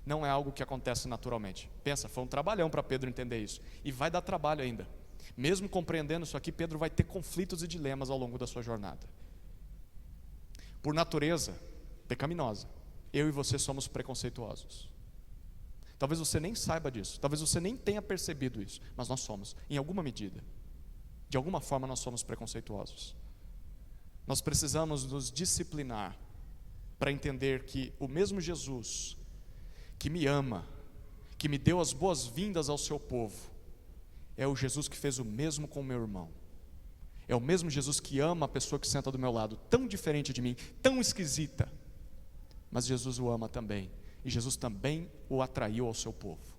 Não é algo que acontece naturalmente. Pensa, foi um trabalhão para Pedro entender isso. E vai dar trabalho ainda. Mesmo compreendendo isso aqui, Pedro vai ter conflitos e dilemas ao longo da sua jornada. Por natureza pecaminosa, eu e você somos preconceituosos. Talvez você nem saiba disso, talvez você nem tenha percebido isso, mas nós somos, em alguma medida. De alguma forma nós somos preconceituosos. Nós precisamos nos disciplinar para entender que o mesmo Jesus que me ama, que me deu as boas-vindas ao seu povo, é o Jesus que fez o mesmo com o meu irmão. É o mesmo Jesus que ama a pessoa que senta do meu lado, tão diferente de mim, tão esquisita, mas Jesus o ama também, e Jesus também o atraiu ao seu povo.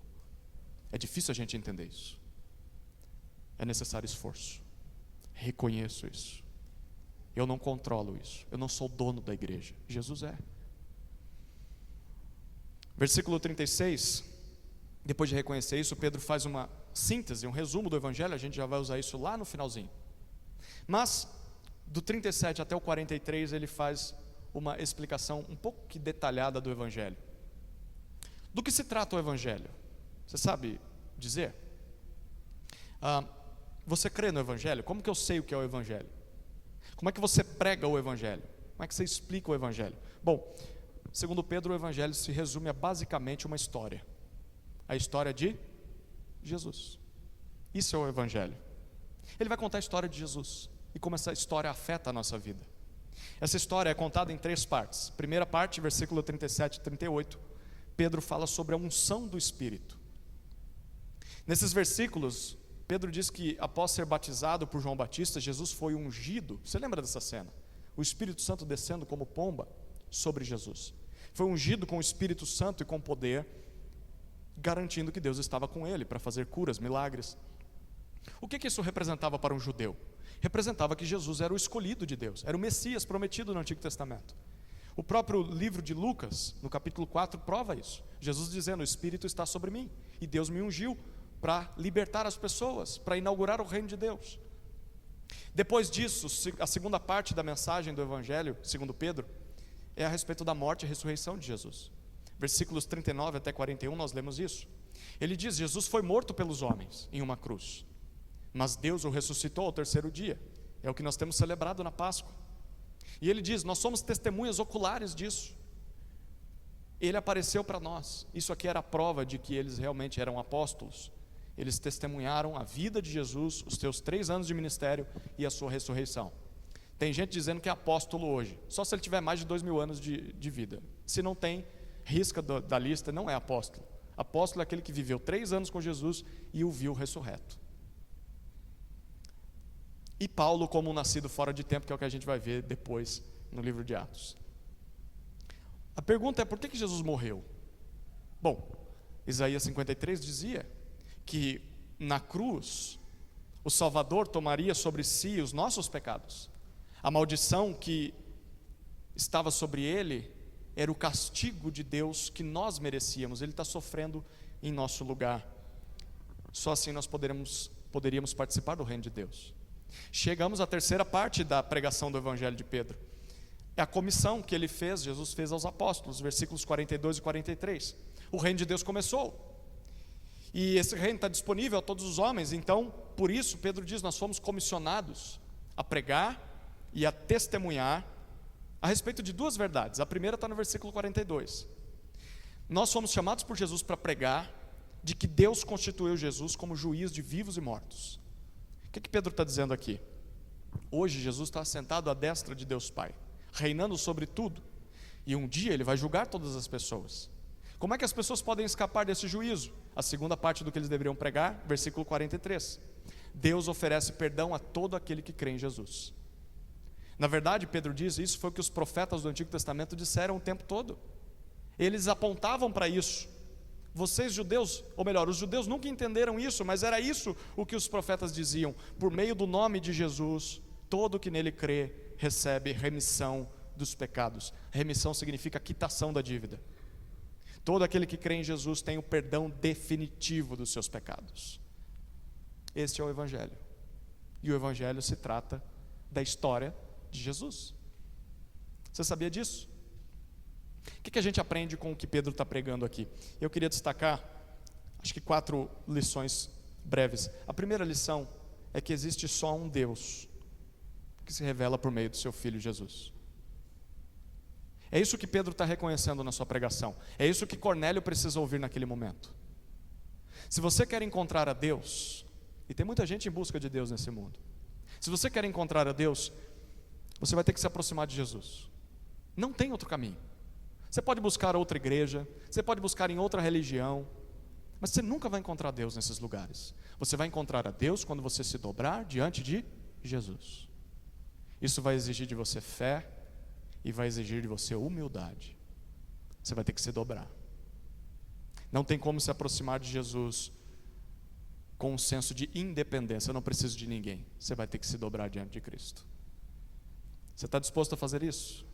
É difícil a gente entender isso. é necessário esforço. Reconheço isso. Eu não controlo isso. Eu não sou dono da igreja. Jesus é. Versículo 36, depois de reconhecer isso, Pedro faz uma síntese, um resumo do Evangelho. A gente já vai usar isso lá no finalzinho. Mas, do 37 até o 43, ele faz uma explicação um pouco que detalhada do Evangelho. Do que se trata o Evangelho? Você sabe dizer? Você crê no Evangelho? Como que eu sei o que é o Evangelho? Como é que você prega o Evangelho? Como é que você explica o Evangelho? Bom, segundo Pedro, o Evangelho se resume a basicamente uma história. A história de Jesus. Isso é o Evangelho. Ele vai contar a história de Jesus e como essa história afeta a nossa vida. Essa história é contada em 3 partes. Primeira parte, versículo 37 e 38, Pedro fala sobre a unção do Espírito. Nesses versículos, Pedro diz que após ser batizado por João Batista, Jesus foi ungido. Você lembra dessa cena? O Espírito Santo descendo como pomba sobre Jesus. Foi ungido com o Espírito Santo e com poder, garantindo que Deus estava com ele para fazer curas, milagres. O que isso representava para um judeu? Representava que Jesus era o escolhido de Deus, era o Messias prometido no Antigo Testamento. O próprio livro de Lucas, no capítulo 4, prova isso. Jesus dizendo: o Espírito está sobre mim, e Deus me ungiu para libertar as pessoas, para inaugurar o reino de Deus. Depois disso, a segunda parte da mensagem do Evangelho, segundo Pedro, é a respeito da morte e ressurreição de Jesus. Versículos 39 até 41, nós lemos isso. Ele diz: Jesus foi morto pelos homens em uma cruz, mas Deus o ressuscitou ao 3º dia. É o que nós temos celebrado na Páscoa. E ele diz: nós somos testemunhas oculares disso. Ele apareceu para nós. Isso aqui era a prova de que eles realmente eram apóstolos. Eles testemunharam a vida de Jesus, os seus 3 anos de ministério e a sua ressurreição. Tem gente dizendo que é apóstolo hoje, só se ele tiver mais de 2000 anos de vida. Se não tem, risca da lista, não é apóstolo. Apóstolo é aquele que viveu 3 anos com Jesus e o viu ressurreto. E Paulo como um nascido fora de tempo, que é o que a gente vai ver depois no livro de Atos. A pergunta é: por que Jesus morreu? Bom, Isaías 53 dizia que na cruz o Salvador tomaria sobre si os nossos pecados. A maldição que estava sobre ele era o castigo de Deus que nós merecíamos. Ele está sofrendo em nosso lugar. Só assim nós poderíamos participar do reino de Deus. Chegamos à terceira parte da pregação do Evangelho de Pedro. É a comissão que ele fez, Jesus fez aos apóstolos, versículos 42 e 43. O reino de Deus começou. E esse reino está disponível a todos os homens. Então, por isso, Pedro diz: nós fomos comissionados a pregar e a testemunhar a respeito de 2 verdades. A primeira está no versículo 42. Nós fomos chamados por Jesus para pregar de que Deus constituiu Jesus como juiz de vivos e mortos. O que Pedro está dizendo aqui? Hoje Jesus está sentado à destra de Deus Pai, reinando sobre tudo, e um dia Ele vai julgar todas as pessoas. Como é que as pessoas podem escapar desse juízo? A segunda parte do que eles deveriam pregar, versículo 43. Deus oferece perdão a todo aquele que crê em Jesus. Na verdade, Pedro diz, isso foi o que os profetas do Antigo Testamento disseram o tempo todo. Eles apontavam para isso. Vocês judeus, ou melhor, os judeus nunca entenderam isso, mas era isso o que os profetas diziam: por meio do nome de Jesus, todo que nele crê recebe remissão dos pecados. Remissão significa quitação da dívida. Todo aquele que crê em Jesus tem o perdão definitivo dos seus pecados. Este é o Evangelho. E o Evangelho se trata da história de Jesus. Você sabia disso? O que a gente aprende com o que Pedro está pregando aqui? Eu queria destacar, acho que 4 lições breves. A primeira lição é que existe só um Deus que se revela por meio do seu Filho Jesus. É isso que Pedro está reconhecendo na sua pregação. É isso que Cornélio precisa ouvir naquele momento. Se você quer encontrar a Deus, e tem muita gente em busca de Deus nesse mundo, se você quer encontrar a Deus, você vai ter que se aproximar de Jesus. Não tem outro caminho. Você pode buscar outra igreja, você pode buscar em outra religião, mas você nunca vai encontrar Deus nesses lugares. Você vai encontrar a Deus quando você se dobrar diante de Jesus. Isso vai exigir de você fé e vai exigir de você humildade. Você vai ter que se dobrar. Não tem como se aproximar de Jesus com um senso de independência. Eu não preciso de ninguém. Você vai ter que se dobrar diante de Cristo. Você está disposto a fazer isso?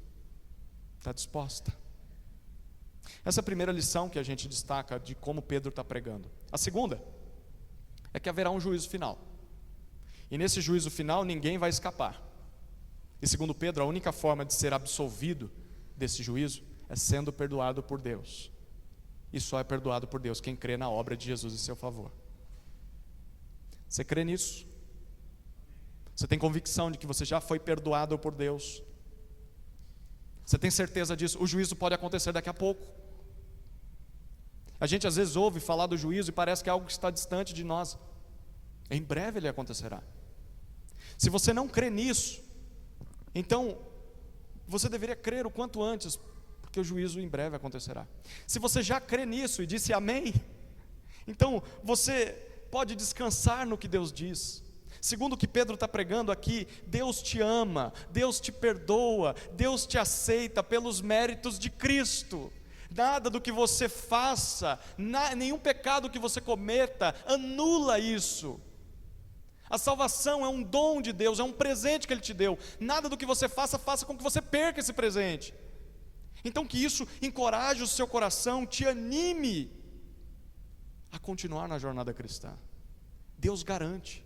Está disposta? Essa é a primeira lição que a gente destaca de como Pedro está pregando. A segunda é que haverá um juízo final. E nesse juízo final ninguém vai escapar. E segundo Pedro, a única forma de ser absolvido desse juízo é sendo perdoado por Deus. E só é perdoado por Deus quem crê na obra de Jesus em seu favor. Você crê nisso? Você tem convicção de que você já foi perdoado por Deus? Você tem certeza disso? O juízo pode acontecer daqui a pouco. A gente às vezes ouve falar do juízo e parece que é algo que está distante de nós. Em breve ele acontecerá. Se você não crê nisso, então você deveria crer o quanto antes, porque o juízo em breve acontecerá. Se você já crê nisso e disse amém, então você pode descansar no que Deus diz. Segundo o que Pedro está pregando aqui, Deus te ama, Deus te perdoa, Deus te aceita pelos méritos de Cristo. Nada do que você faça, nenhum pecado que você cometa, anula isso. A salvação é um dom de Deus, é um presente que Ele te deu. Nada do que você faça, faça com que você perca esse presente. Então que isso encoraje o seu coração, te anime a continuar na jornada cristã. Deus garante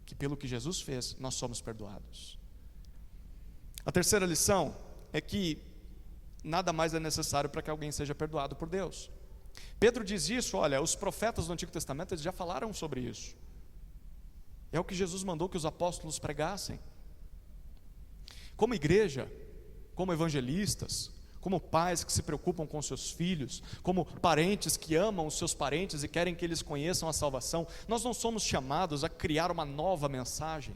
que pelo que Jesus fez, nós somos perdoados. A terceira lição é que nada mais é necessário para que alguém seja perdoado por Deus. Pedro diz isso, olha, os profetas do Antigo Testamento eles já falaram sobre isso. É o que Jesus mandou que os apóstolos pregassem. Como igreja, como evangelistas, como pais que se preocupam com seus filhos, como parentes que amam os seus parentes e querem que eles conheçam a salvação, nós não somos chamados a criar uma nova mensagem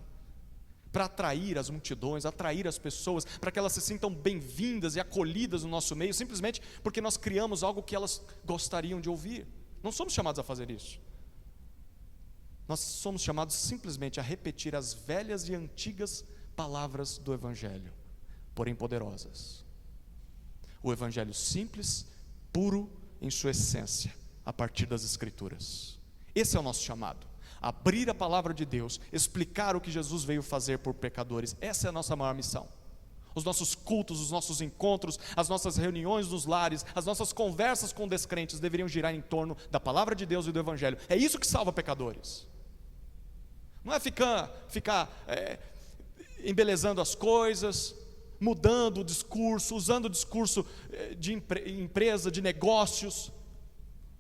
para atrair as multidões, atrair as pessoas, para que elas se sintam bem-vindas e acolhidas no nosso meio, simplesmente porque nós criamos algo que elas gostariam de ouvir. Não somos chamados a fazer isso. Nós somos chamados simplesmente a repetir as velhas e antigas palavras do Evangelho, porém poderosas. O Evangelho simples, puro em sua essência, a partir das Escrituras. Esse é o nosso chamado. Abrir a palavra de Deus, explicar o que Jesus veio fazer por pecadores. Essa é a nossa maior missão. Os nossos cultos, os nossos encontros, as nossas reuniões nos lares, as nossas conversas com descrentes deveriam girar em torno da palavra de Deus e do Evangelho. É isso que salva pecadores. Não é ficar embelezando as coisas, mudando o discurso, usando o discurso de empresa, de negócios.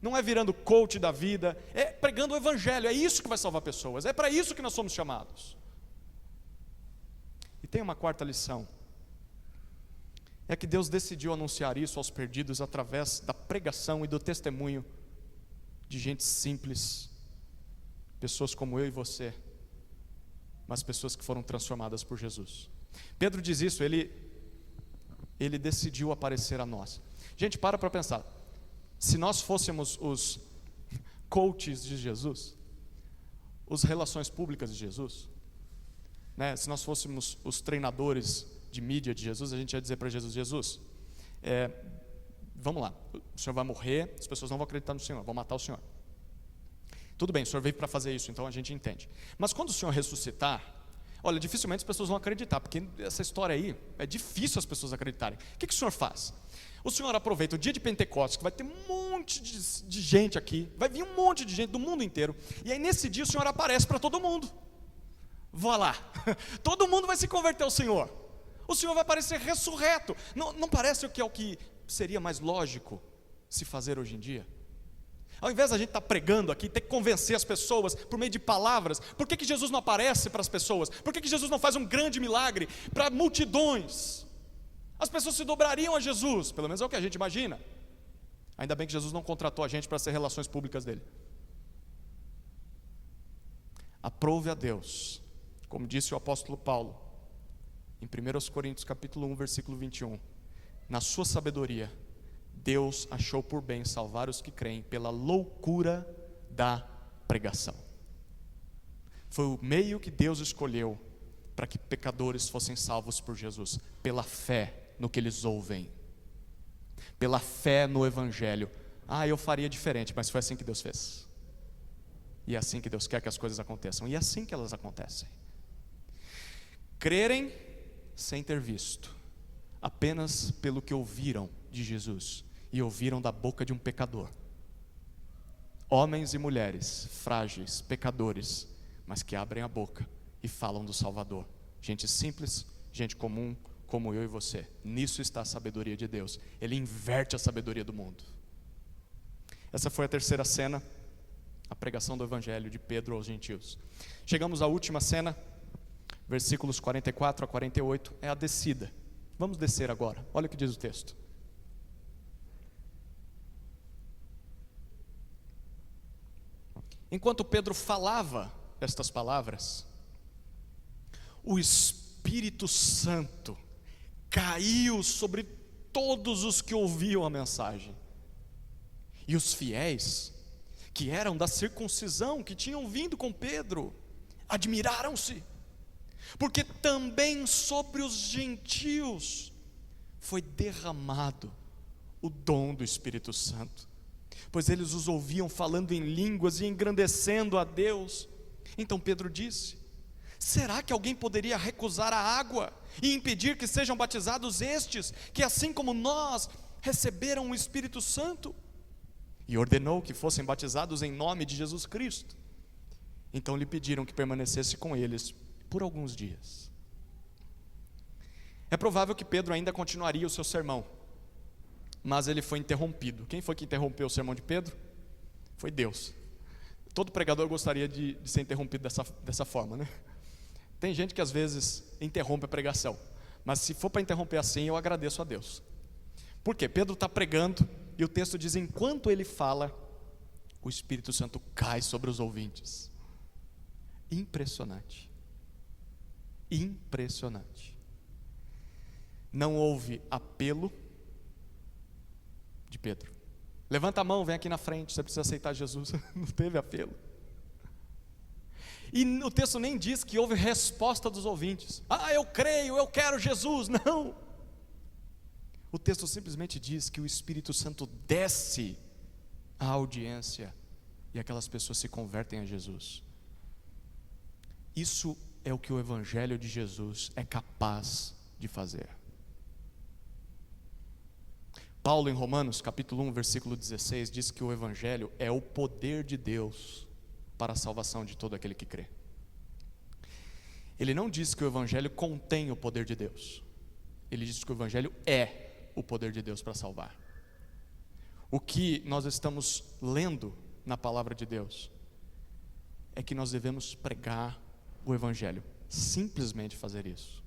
Não é virando coach da vida, é pregando o Evangelho. É isso que vai salvar pessoas, é para isso que nós somos chamados. E tem uma quarta lição, é que Deus decidiu anunciar isso aos perdidos através da pregação e do testemunho de gente simples, pessoas como eu e você, mas pessoas que foram transformadas por Jesus. Pedro diz isso, ele decidiu aparecer a nós. Gente, para pensar. Se nós fôssemos os coaches de Jesus, os relações públicas de Jesus, né? Se nós fôssemos os treinadores de mídia de Jesus, a gente ia dizer para Jesus, Jesus, vamos lá, o Senhor vai morrer, as pessoas não vão acreditar no Senhor, vão matar o Senhor. Tudo bem, o Senhor veio para fazer isso, então a gente entende. Mas quando o Senhor ressuscitar, olha, dificilmente as pessoas vão acreditar, porque essa história aí, é difícil as pessoas acreditarem. O que o Senhor faz? O Senhor aproveita o dia de Pentecostes, que vai ter um monte de gente aqui, vai vir um monte de gente do mundo inteiro, e aí nesse dia o Senhor aparece para todo mundo. Vá lá, todo mundo vai se converter ao Senhor. O Senhor vai aparecer ressurreto. Não parece que é o que seria mais lógico se fazer hoje em dia? Ao invés da gente estar pregando aqui, ter que convencer as pessoas por meio de palavras, por que Jesus não aparece para as pessoas? Por que Jesus não faz um grande milagre para multidões? As pessoas se dobrariam a Jesus, pelo menos é o que a gente imagina. Ainda bem que Jesus não contratou a gente para ser relações públicas dele. Aprove a Deus, como disse o apóstolo Paulo, em 1 Coríntios capítulo 1, versículo 21, na sua sabedoria, Deus achou por bem salvar os que creem pela loucura da pregação. Foi o meio que Deus escolheu para que pecadores fossem salvos por Jesus, pela fé no que eles ouvem, pela fé no Evangelho. Eu faria diferente, mas foi assim que Deus fez. E é assim que Deus quer que as coisas aconteçam. E é assim que elas acontecem. Crerem sem ter visto, apenas pelo que ouviram de Jesus, e ouviram da boca de um pecador. Homens e mulheres frágeis, pecadores, mas que abrem a boca e falam do Salvador. Gente simples, gente comum, como eu e você. Nisso está a sabedoria de Deus. Ele inverte a sabedoria do mundo. Essa foi a terceira cena, a pregação do Evangelho de Pedro aos gentios. Chegamos à última cena, versículos 44 a 48, é a descida. Vamos descer agora, olha o que diz o texto. Enquanto Pedro falava estas palavras, o Espírito Santo caiu sobre todos os que ouviam a mensagem. E os fiéis, que eram da circuncisão, que tinham vindo com Pedro, admiraram-se, porque também sobre os gentios foi derramado o dom do Espírito Santo, pois eles os ouviam falando em línguas e engrandecendo a Deus. Então Pedro disse: será que alguém poderia recusar a água e impedir que sejam batizados estes, que assim como nós receberam o Espírito Santo? E ordenou que fossem batizados em nome de Jesus Cristo. Então lhe pediram que permanecesse com eles por alguns dias. É provável que Pedro ainda continuaria o seu sermão, mas ele foi interrompido. Quem foi que interrompeu o sermão de Pedro? Foi Deus. Todo pregador gostaria de ser interrompido dessa forma, né? Tem gente que às vezes interrompe a pregação, mas se for para interromper assim, eu agradeço a Deus. Por quê? Pedro está pregando e o texto diz: enquanto ele fala, o Espírito Santo cai sobre os ouvintes. Impressionante. Impressionante. Não houve apelo de Pedro. Levanta a mão, vem aqui na frente, você precisa aceitar Jesus. Não teve apelo. E o texto nem diz que houve resposta dos ouvintes. Ah, eu creio, eu quero Jesus. Não. O texto simplesmente diz que o Espírito Santo desce à audiência e aquelas pessoas se convertem a Jesus. Isso é o que o Evangelho de Jesus é capaz de fazer. Paulo, em Romanos, capítulo 1, versículo 16, diz que o Evangelho é o poder de Deus para a salvação de todo aquele que crê. Ele não diz que o Evangelho contém o poder de Deus. Ele diz que o Evangelho é o poder de Deus para salvar. O que nós estamos lendo na palavra de Deus é que nós devemos pregar o Evangelho, simplesmente fazer isso.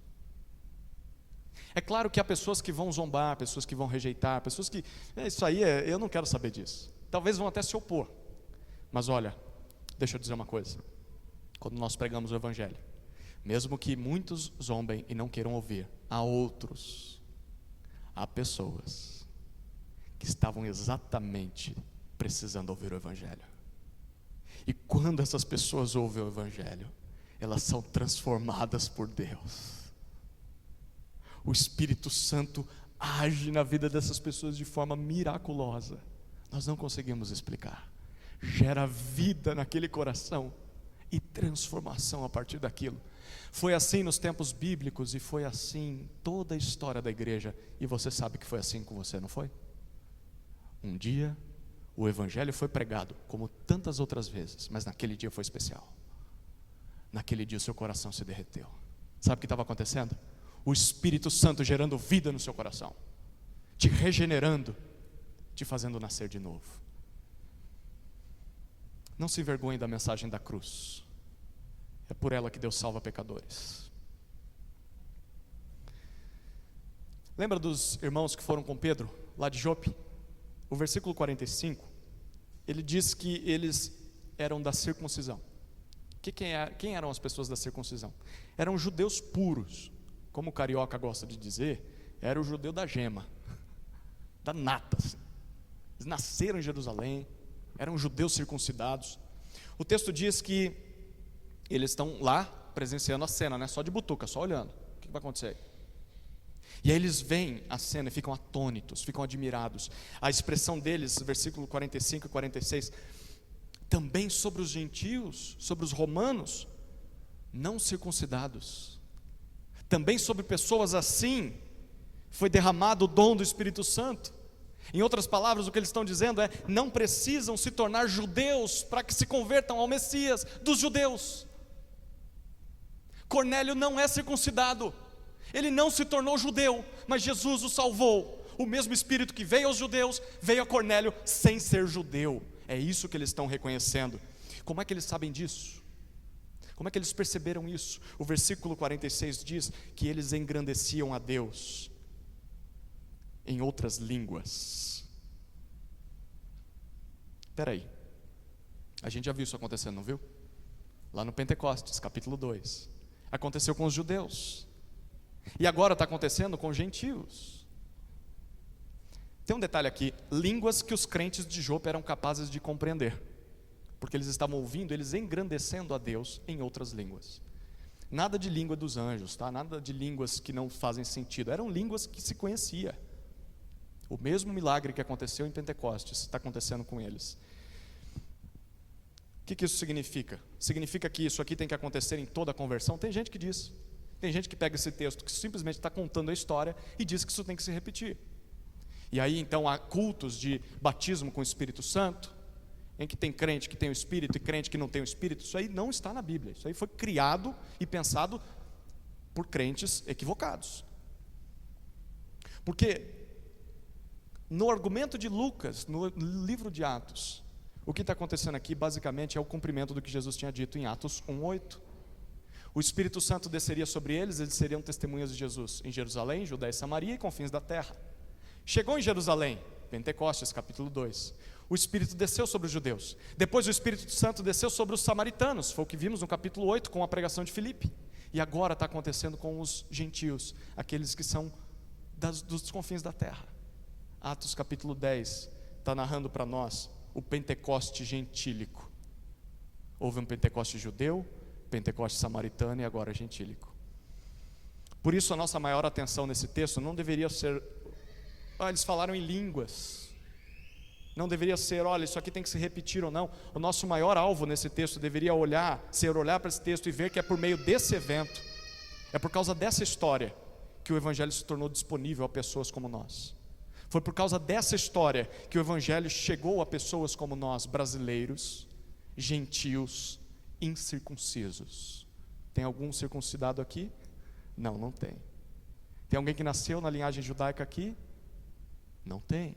É claro que há pessoas que vão zombar, pessoas que vão rejeitar, pessoas que, isso aí eu não quero saber disso. Talvez vão até se opor. Mas olha, deixa eu dizer uma coisa. Quando nós pregamos o Evangelho, mesmo que muitos zombem e não queiram ouvir, há pessoas que estavam exatamente precisando ouvir o Evangelho. E quando essas pessoas ouvem o Evangelho, elas são transformadas por Deus. O Espírito Santo age na vida dessas pessoas de forma miraculosa. Nós não conseguimos explicar. Gera vida naquele coração e transformação a partir daquilo. Foi assim nos tempos bíblicos e foi assim toda a história da igreja. E você sabe que foi assim com você, não foi? Um dia o Evangelho foi pregado, como tantas outras vezes, mas naquele dia foi especial. Naquele dia o seu coração se derreteu. Sabe o que estava acontecendo? O Espírito Santo gerando vida no seu coração, te regenerando, te fazendo nascer de novo. Não se envergonhe da mensagem da cruz. É por ela que Deus salva pecadores. Lembra dos irmãos que foram com Pedro, lá de Jope? O versículo 45, ele diz que eles eram da circuncisão. Quem eram as pessoas da circuncisão? Eram judeus puros. Como o carioca gosta de dizer, era o judeu da gema, da nata. Eles nasceram em Jerusalém, eram judeus circuncidados. O texto diz que eles estão lá presenciando a cena, né? Só de butuca, só olhando. O que vai acontecer aí? E aí eles veem a cena e ficam atônitos, ficam admirados. A expressão deles, versículo 45 e 46, também sobre os gentios, sobre os romanos não circuncidados. Também sobre pessoas assim foi derramado o dom do Espírito Santo. Em outras palavras, o que eles estão dizendo é: não precisam se tornar judeus para que se convertam ao Messias dos judeus. Cornélio não é circuncidado, ele não se tornou judeu, mas Jesus o salvou. O mesmo Espírito que veio aos judeus, veio a Cornélio sem ser judeu. É isso que eles estão reconhecendo. Como é que eles sabem disso? Como é que eles perceberam isso? O versículo 46 diz que eles engrandeciam a Deus em outras línguas. Espera aí, a gente já viu isso acontecendo, não viu? Lá no Pentecostes, capítulo 2. Aconteceu com os judeus, e agora está acontecendo com os gentios. Tem um detalhe aqui: línguas que os crentes de Jope eram capazes de compreender, porque eles estavam ouvindo, eles engrandecendo a Deus em outras línguas. Nada de língua dos anjos, tá? Nada de línguas que não fazem sentido, eram línguas que se conhecia. O mesmo milagre que aconteceu em Pentecostes está acontecendo com eles. O que isso significa? Significa que isso aqui tem que acontecer em toda a conversão? Tem gente que diz. Tem gente que pega esse texto que simplesmente está contando a história e diz que isso tem que se repetir. E aí então há cultos de batismo com o Espírito Santo, em que tem crente que tem o Espírito e crente que não tem o Espírito. Isso aí não está na Bíblia. Isso aí foi criado e pensado por crentes equivocados. Porque no argumento de Lucas, no livro de Atos, o que está acontecendo aqui basicamente é o cumprimento do que Jesus tinha dito em Atos 1:8. O Espírito Santo desceria sobre eles, eles seriam testemunhas de Jesus em Jerusalém, Judéia e Samaria e confins da terra. Chegou em Jerusalém, Pentecostes, capítulo 2. O Espírito desceu sobre os judeus. Depois o Espírito Santo desceu sobre os samaritanos. Foi o que vimos no capítulo 8 com a pregação de Filipe. E agora está acontecendo com os gentios, aqueles que são dos confins da terra. Atos capítulo 10 está narrando para nós o Pentecoste gentílico. Houve um Pentecoste judeu, Pentecoste samaritano e agora gentílico. Por isso a nossa maior atenção nesse texto não deveria ser: eles falaram em línguas. Não deveria ser: olha, isso aqui tem que se repetir ou não. O nosso maior alvo nesse texto deveria ser olhar para esse texto e ver que é por meio desse evento, é por causa dessa história que o Evangelho se tornou disponível a pessoas como nós. Foi por causa dessa história que o Evangelho chegou a pessoas como nós, brasileiros, gentios, incircuncisos. Tem algum circuncidado aqui? Não, não tem. Tem alguém que nasceu na linhagem judaica aqui? Não tem.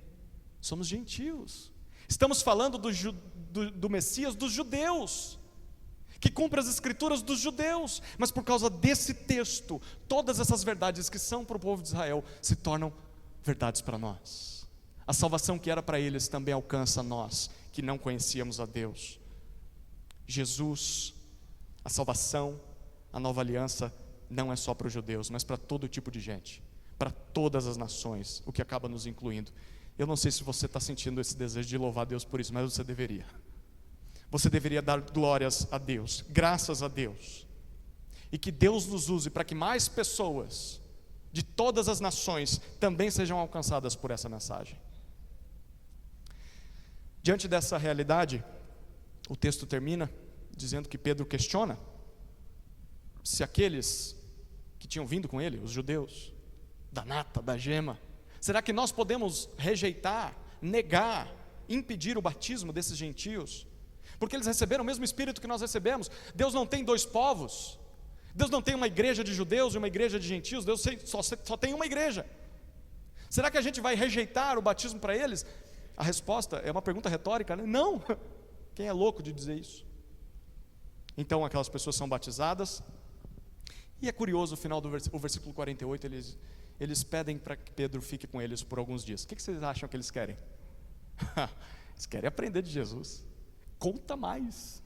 Somos gentios. Estamos falando do Messias dos judeus, que cumpre as escrituras dos judeus. Mas por causa desse texto, todas essas verdades que são para o povo de Israel se tornam verdades para nós. A salvação que era para eles também alcança nós, que não conhecíamos a Deus. Jesus, a salvação, a nova aliança, não é só para os judeus, mas para todo tipo de gente, para todas as nações, o que acaba nos incluindo. Eu não sei se você está sentindo esse desejo de louvar a Deus por isso, mas você deveria. Você deveria dar glórias a Deus, graças a Deus, e que Deus nos use para que mais pessoas de todas as nações também sejam alcançadas por essa mensagem. Diante dessa realidade, o texto termina dizendo que Pedro questiona se aqueles que tinham vindo com ele, os judeus, da nata, da gema, será que nós podemos rejeitar, negar, impedir o batismo desses gentios? Porque eles receberam o mesmo Espírito que nós recebemos. Deus não tem dois povos. Deus não tem uma igreja de judeus e uma igreja de gentios. Deus só tem uma igreja. Será que a gente vai rejeitar o batismo para eles? A resposta é uma pergunta retórica, né? Não. Quem é louco de dizer isso? Então aquelas pessoas são batizadas. E é curioso, o final do versículo 48, eles pedem para que Pedro fique com eles por alguns dias. O que vocês acham que eles querem? Eles querem aprender de Jesus. Conta mais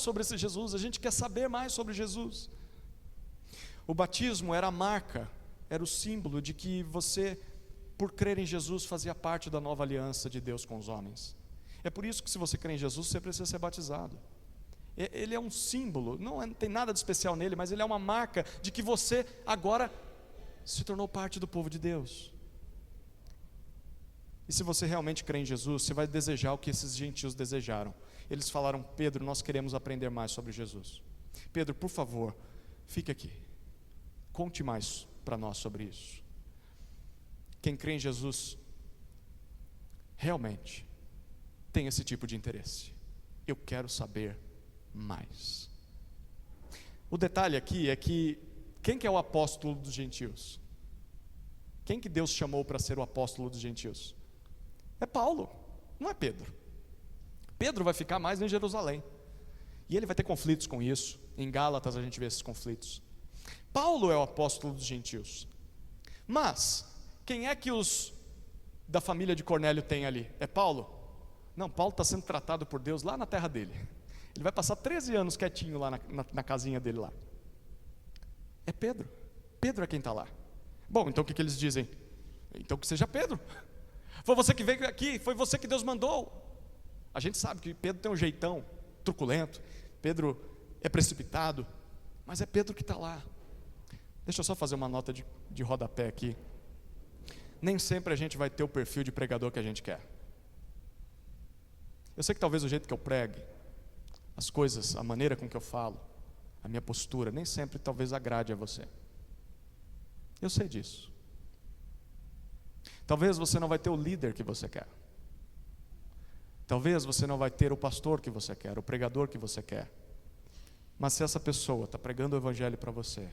sobre esse Jesus. A gente quer saber mais sobre Jesus. O batismo era a marca, era o símbolo de que você, por crer em Jesus, fazia parte da nova aliança de Deus com os homens. É por isso que, se você crê em Jesus, você precisa ser batizado. Ele é um símbolo, não tem nada de especial nele, mas ele é uma marca de que você agora se tornou parte do povo de Deus. E se você realmente crê em Jesus, você vai desejar o que esses gentios desejaram. Eles falaram: Pedro, nós queremos aprender mais sobre Jesus. Pedro, por favor, fique aqui. Conte mais para nós sobre isso. Quem crê em Jesus realmente tem esse tipo de interesse. Eu quero saber mais. O detalhe aqui é que quem que é o apóstolo dos gentios? Quem que Deus chamou para ser o apóstolo dos gentios? É Paulo, não é Pedro. Pedro vai ficar mais em Jerusalém. E ele vai ter conflitos com isso. Em Gálatas a gente vê esses conflitos. Paulo é o apóstolo dos gentios. Mas, quem é que os da família de Cornélio tem ali? É Paulo? Não, Paulo está sendo tratado por Deus lá na terra dele. Ele vai passar 13 anos quietinho lá na casinha dele lá. É Pedro. Pedro é quem está lá. Bom, então o que eles dizem? Então que seja Pedro. Foi você que veio aqui, foi você que Deus mandou. A gente sabe que Pedro tem um jeitão truculento, Pedro é precipitado, mas é Pedro que está lá. Deixa eu só fazer uma nota de rodapé aqui. Nem sempre a gente vai ter o perfil de pregador que a gente quer. Eu sei que talvez o jeito que eu pregue, as coisas, a maneira com que eu falo, a minha postura, nem sempre talvez agrade a você. Eu sei disso. Talvez você não vai ter o líder que você quer. Talvez você não vai ter o pastor que você quer, o pregador que você quer. Mas se essa pessoa está pregando o evangelho para você,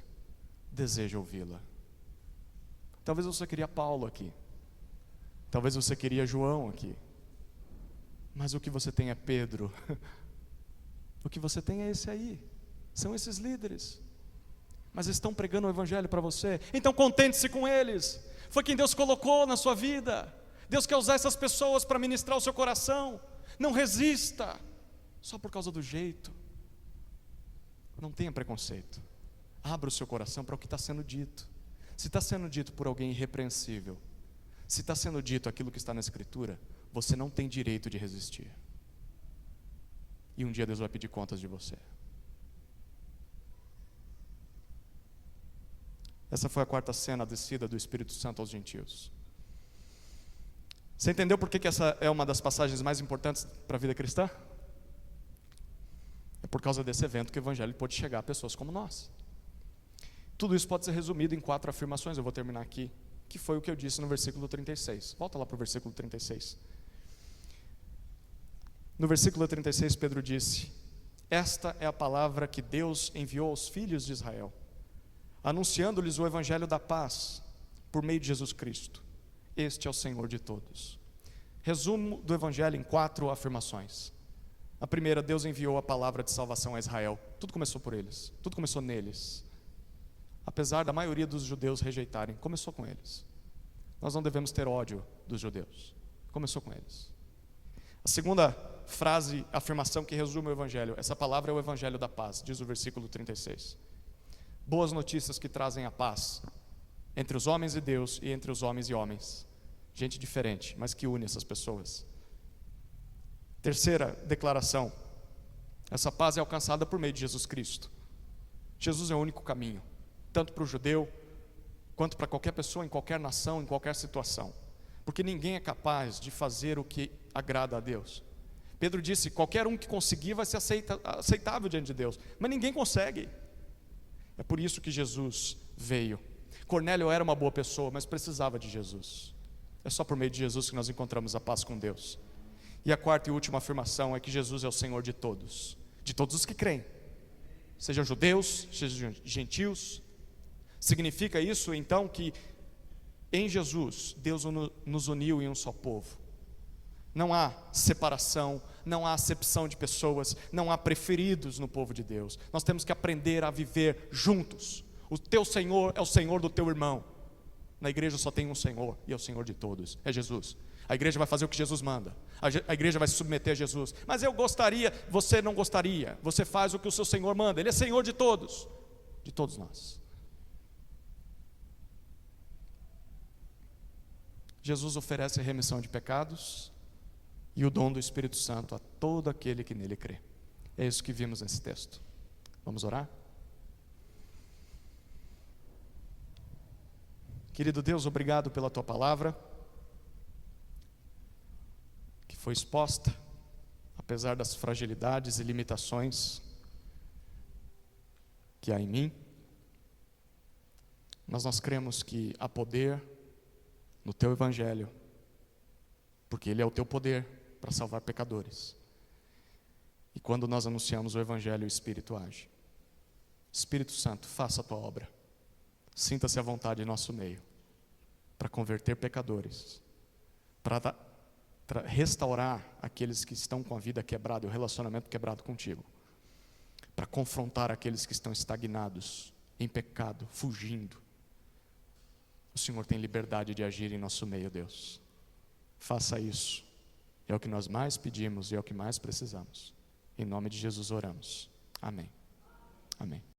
deseja ouvi-la. Talvez você queria Paulo aqui. Talvez você queria João aqui. Mas o que você tem é Pedro. O que você tem é esse aí. São esses líderes. Mas estão pregando o evangelho para você. Então contente-se com eles. Foi quem Deus colocou na sua vida. Deus quer usar essas pessoas para ministrar o seu coração. Não resista só por causa do jeito. Não tenha preconceito. Abra o seu coração para o que está sendo dito. Se está sendo dito por alguém irrepreensível, se está sendo dito aquilo que está na Escritura, você não tem direito de resistir. E um dia Deus vai pedir contas de você. Essa foi a quarta cena, a descida do Espírito Santo aos gentios. Você entendeu por que essa é uma das passagens mais importantes para a vida cristã? É por causa desse evento que o evangelho pode chegar a pessoas como nós. Tudo isso pode ser resumido em 4 afirmações, eu vou terminar aqui, que foi o que eu disse no versículo 36. Volta lá para o versículo 36. No versículo 36, Pedro disse: esta é a palavra que Deus enviou aos filhos de Israel, anunciando-lhes o evangelho da paz, por meio de Jesus Cristo. Este é o Senhor de todos. Resumo do evangelho em 4 afirmações. A primeira: Deus enviou a palavra de salvação a Israel. Tudo começou por eles, tudo começou neles. Apesar da maioria dos judeus rejeitarem, começou com eles. Nós não devemos ter ódio dos judeus. Começou com eles. A segunda frase, afirmação que resume o evangelho: essa palavra é o evangelho da paz, diz o versículo 36. Boas notícias que trazem a paz entre os homens e Deus e entre os homens e homens. Gente diferente, mas que une essas pessoas. Terceira declaração: essa paz é alcançada por meio de Jesus Cristo. Jesus é o único caminho, tanto para o judeu, quanto para qualquer pessoa, em qualquer nação, em qualquer situação. Porque ninguém é capaz de fazer o que agrada a Deus. Pedro disse: qualquer um que conseguir vai ser aceitável diante de Deus, mas ninguém consegue. É por isso que Jesus veio. Cornélio era uma boa pessoa, mas precisava de Jesus. É só por meio de Jesus que nós encontramos a paz com Deus. E a quarta e última afirmação é que Jesus é o Senhor de todos os que creem, sejam judeus, sejam gentios. Significa isso então que em Jesus Deus nos uniu em um só povo. Não há separação, não há acepção de pessoas, não há preferidos no povo de Deus. Nós temos que aprender a viver juntos. O teu Senhor é o Senhor do teu irmão. Na igreja só tem um Senhor, e é o Senhor de todos, é Jesus. A igreja vai fazer o que Jesus manda, a igreja vai se submeter a Jesus. Mas eu gostaria, você não gostaria. Você faz o que o seu Senhor manda. Ele é Senhor de todos nós. Jesus oferece a remissão de pecados e o dom do Espírito Santo a todo aquele que nele crê. É isso que vimos nesse texto. Vamos orar? Querido Deus, obrigado pela tua palavra, que foi exposta, a apesar das fragilidades e limitações que há em mim, mas nós cremos que há poder no Teu Evangelho, porque Ele é o Teu poder para salvar pecadores. E quando nós anunciamos o Evangelho, o Espírito age. Espírito Santo, faça a Tua obra. Sinta-se à vontade em nosso meio, para converter pecadores, para restaurar aqueles que estão com a vida quebrada, o relacionamento quebrado contigo, para confrontar aqueles que estão estagnados, em pecado, fugindo. O Senhor tem liberdade de agir em nosso meio, Deus. Faça isso. É o que nós mais pedimos e é o que mais precisamos. Em nome de Jesus oramos. Amém. Amém.